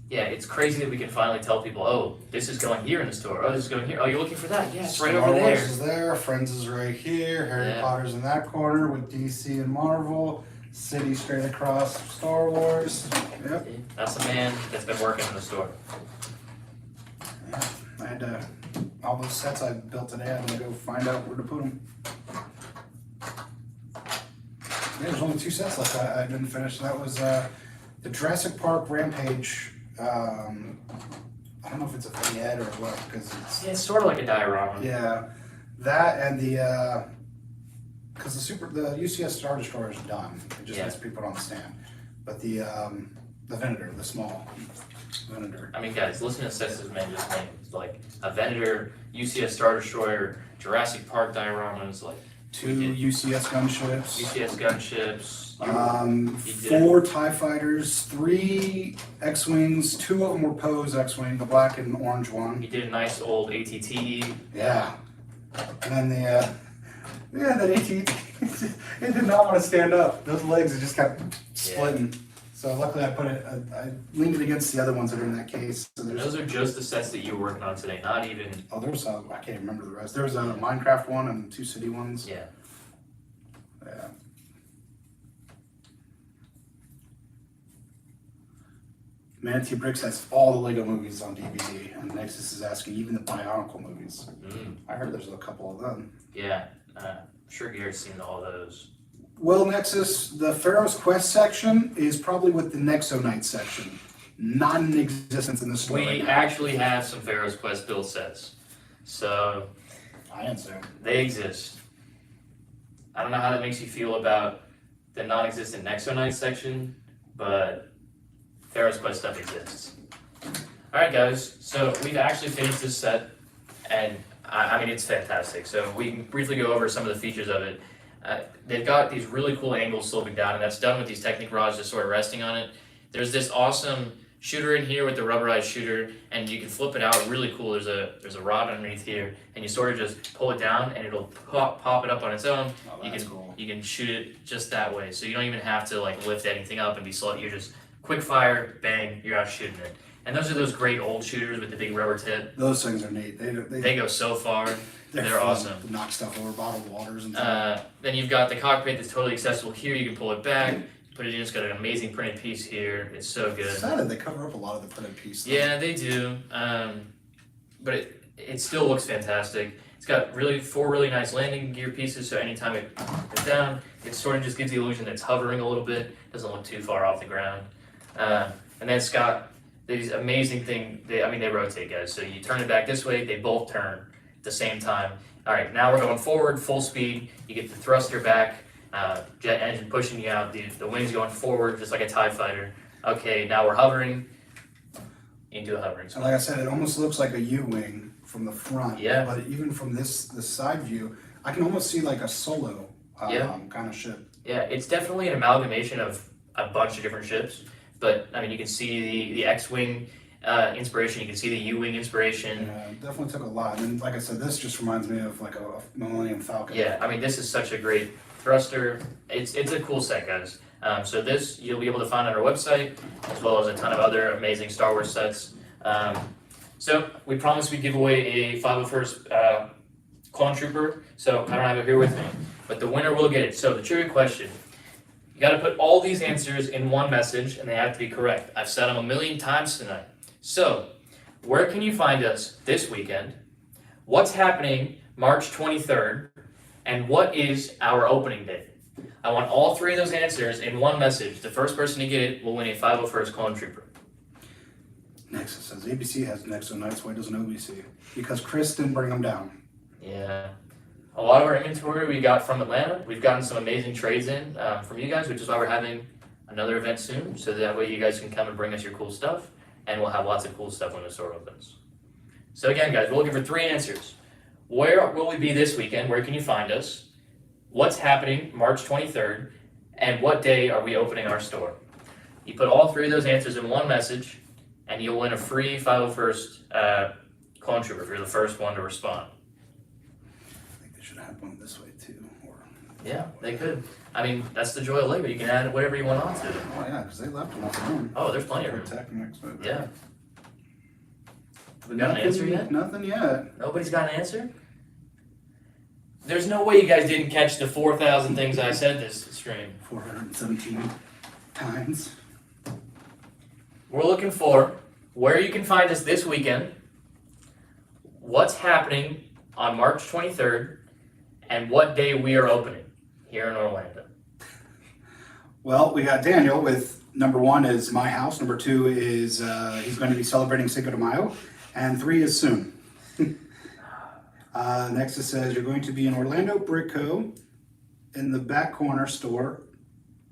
Yeah, it's crazy that we can finally tell people, oh, this is going here in the store. Oh, this is going here. Oh, you're looking for that? Yeah, it's right Star over Wars there. is there. Friends is right here. Harry Yeah. Potter's in that corner with DC and Marvel. City straight across Star Wars. Yep. That's a man that's been working in the store. Yeah. I had to, all those sets I built today, I had to go find out where to put them. Yeah, there's only 2 sets left I didn't finish. That was the Jurassic Park Rampage. I don't know if it's a vignette or what, because it's Yeah, it's sort of like a diorama. yeah, that and the because the UCS Star Destroyer is done. It just Yeah. needs to be put on the stand. But the Venator, the small Venator. I mean, guys, listen to Seth's man just named. It's like a Venator, UCS Star Destroyer, Jurassic Park dioramas, like 2 UCS gunships. UCS gunships. He did. 4 TIE fighters, 3 X-Wings, 2 of them were Poe's X-Wing, the black and orange one. He did a nice old ATT. Yeah. And then that AT, it did not want to stand up. Those legs, it just kept splitting. So luckily I leaned it against the other ones that are in that case. So And those are just the sets that you were working on today, not even, there was I can't remember the rest. There was a Minecraft one and 2 city ones. yeah. Yeah. Manatee Bricks has all the Lego movies on DVD, and Nexus is asking even the Bionicle movies. Mm, I heard there's a couple of them. yeah, I'm sure Garrett's seen all those. Well, Nexus, the Pharaoh's Quest section is probably with the Nexonite section, not in existence in the store. We right now. actually have some Pharaoh's Quest build sets. So, I answer. they exist. I don't know how that makes you feel about the non-existent Nexonite section, but Pharaoh's Quest stuff exists. Alright guys, so we've actually finished this set, and I mean it's fantastic. So we can briefly go over some of the features of it. They've got these really cool angles sloping down, and that's done with these Technic rods just sort of resting on it. There's this awesome shooter in here with the rubberized shooter, and you can flip it out really cool. There's a rod underneath here, and you sort of just pull it down and it'll pop it up on its own. Oh, You that's can cool. you can shoot it just that way, so you don't even have to like lift anything up and be slow. You're just quick fire, bang, you're out shooting it. And those are those great old shooters with the big rubber tip. Those things are neat. They go so far. They're fun awesome. to knock stuff over bottled waters and stuff. Then you've got the cockpit that's totally accessible here. You can pull it back, put it in. It's got an amazing printed piece here. It's so good. It's sad that they cover up a lot of the printed piece. Stuff. Yeah, they do. But it still looks fantastic. It's got 4 really nice landing gear pieces, so anytime it goes down, it sort of just gives the illusion that it's hovering a little bit. Doesn't look too far off the ground. And then it's got these amazing they rotate, guys. So you turn it back this way, they both turn at the same time. All right, now we're going forward, full speed. You get the thruster back, jet engine pushing you out, the wings going forward, just like a TIE fighter. Okay, now we're hovering. You can do a hovering. And like I said, it almost looks like a U-wing from the front. Yeah. But even from this side view, I can almost see like a Solo Yeah. kind of ship. Yeah, it's definitely an amalgamation of a bunch of different ships. But I mean, you can see the X-wing inspiration. You can see the U-wing inspiration. Yeah, it definitely took a lot. And like I said, this just reminds me of like a Millennium Falcon. Yeah, I mean, this is such a great thruster. It's a cool set, guys. So this you'll be able to find on our website, as well as a ton of other amazing Star Wars sets. So we promised we'd give away a 501st Clone Trooper, so I don't have it here with me, but the winner will get it. So the trivia question, you gotta put all these answers in one message and they have to be correct. I've said them a million times tonight. So, where can you find us this weekend? What's happening March 23rd? And what is our opening date? I want all three of those answers in one message. The first person to get it will win a 501st Clone Trooper. Next it says ABC has Nexo Knights. Why doesn't OBC? Because Chris didn't bring them down. Yeah. A lot of our inventory we got from Atlanta. We've gotten some amazing trades in from you guys, which is why we're having another event soon. So that way you guys can come and bring us your cool stuff. And we'll have lots of cool stuff when the store opens. So again, guys, we're looking for three answers. Where will we be this weekend? Where can you find us? What's happening March 23rd? And what day are we opening our store? You put all three of those answers in one message, and you'll win a free 501st Clone Trooper if you're the first one to respond. I think they should have one this way too. Or Yeah, they could. I mean, that's the joy of LEGO. You can add whatever you want onto it. oh yeah, because they left them off room. Oh, there's plenty of room. Tech next week. Yeah. We got an answer yet? Nothing yet. Nobody's got an answer? There's no way you guys didn't catch the 4,000 things I said this stream. 417 times. We're looking for where you can find us this weekend, what's happening on March 23rd, and what day we are opening here in Orlando. Well, we got Daniel with number 1 is My House. Number 2 is he's going to be celebrating Cinco de Mayo. And 3 is soon. Next it says you're going to be in Orlando Brick Co. in the back corner store.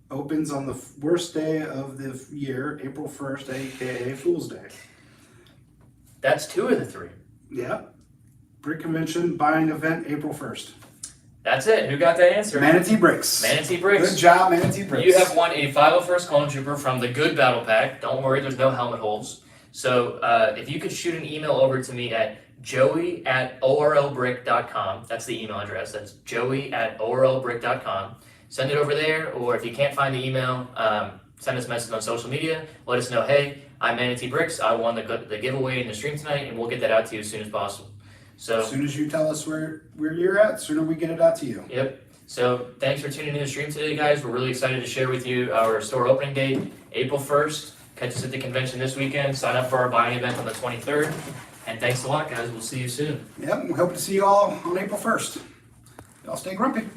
Opens on the worst day of the year, April 1st, aka Fool's Day. That's 2 of the 3. Yeah. Brick Convention buying event April 1st. That's it. Who got that answer? Manatee Bricks. Manatee Bricks. Good job, Manatee Bricks. You have won a 501st Clone Trooper from the Good Battle Pack. Don't worry, there's no helmet holes. So if you could shoot an email over to me at joey@orlbrick.com. That's the email address. That's joey@orlbrick.com. Send it over there, or if you can't find the email, send us a message on social media. Let us know, hey, I'm Manatee Bricks. I won the giveaway in the stream tonight, and we'll get that out to you as soon as possible. So as soon as you tell us where you're at, the sooner we get it out to you. Yep. So thanks for tuning in to the stream today, guys. We're really excited to share with you our store opening date, April 1st. Catch us at the convention this weekend. Sign up for our buying event on the 23rd. And thanks a lot, guys. We'll see you soon. Yep, we hope to see you all on April 1st. Y'all stay grumpy.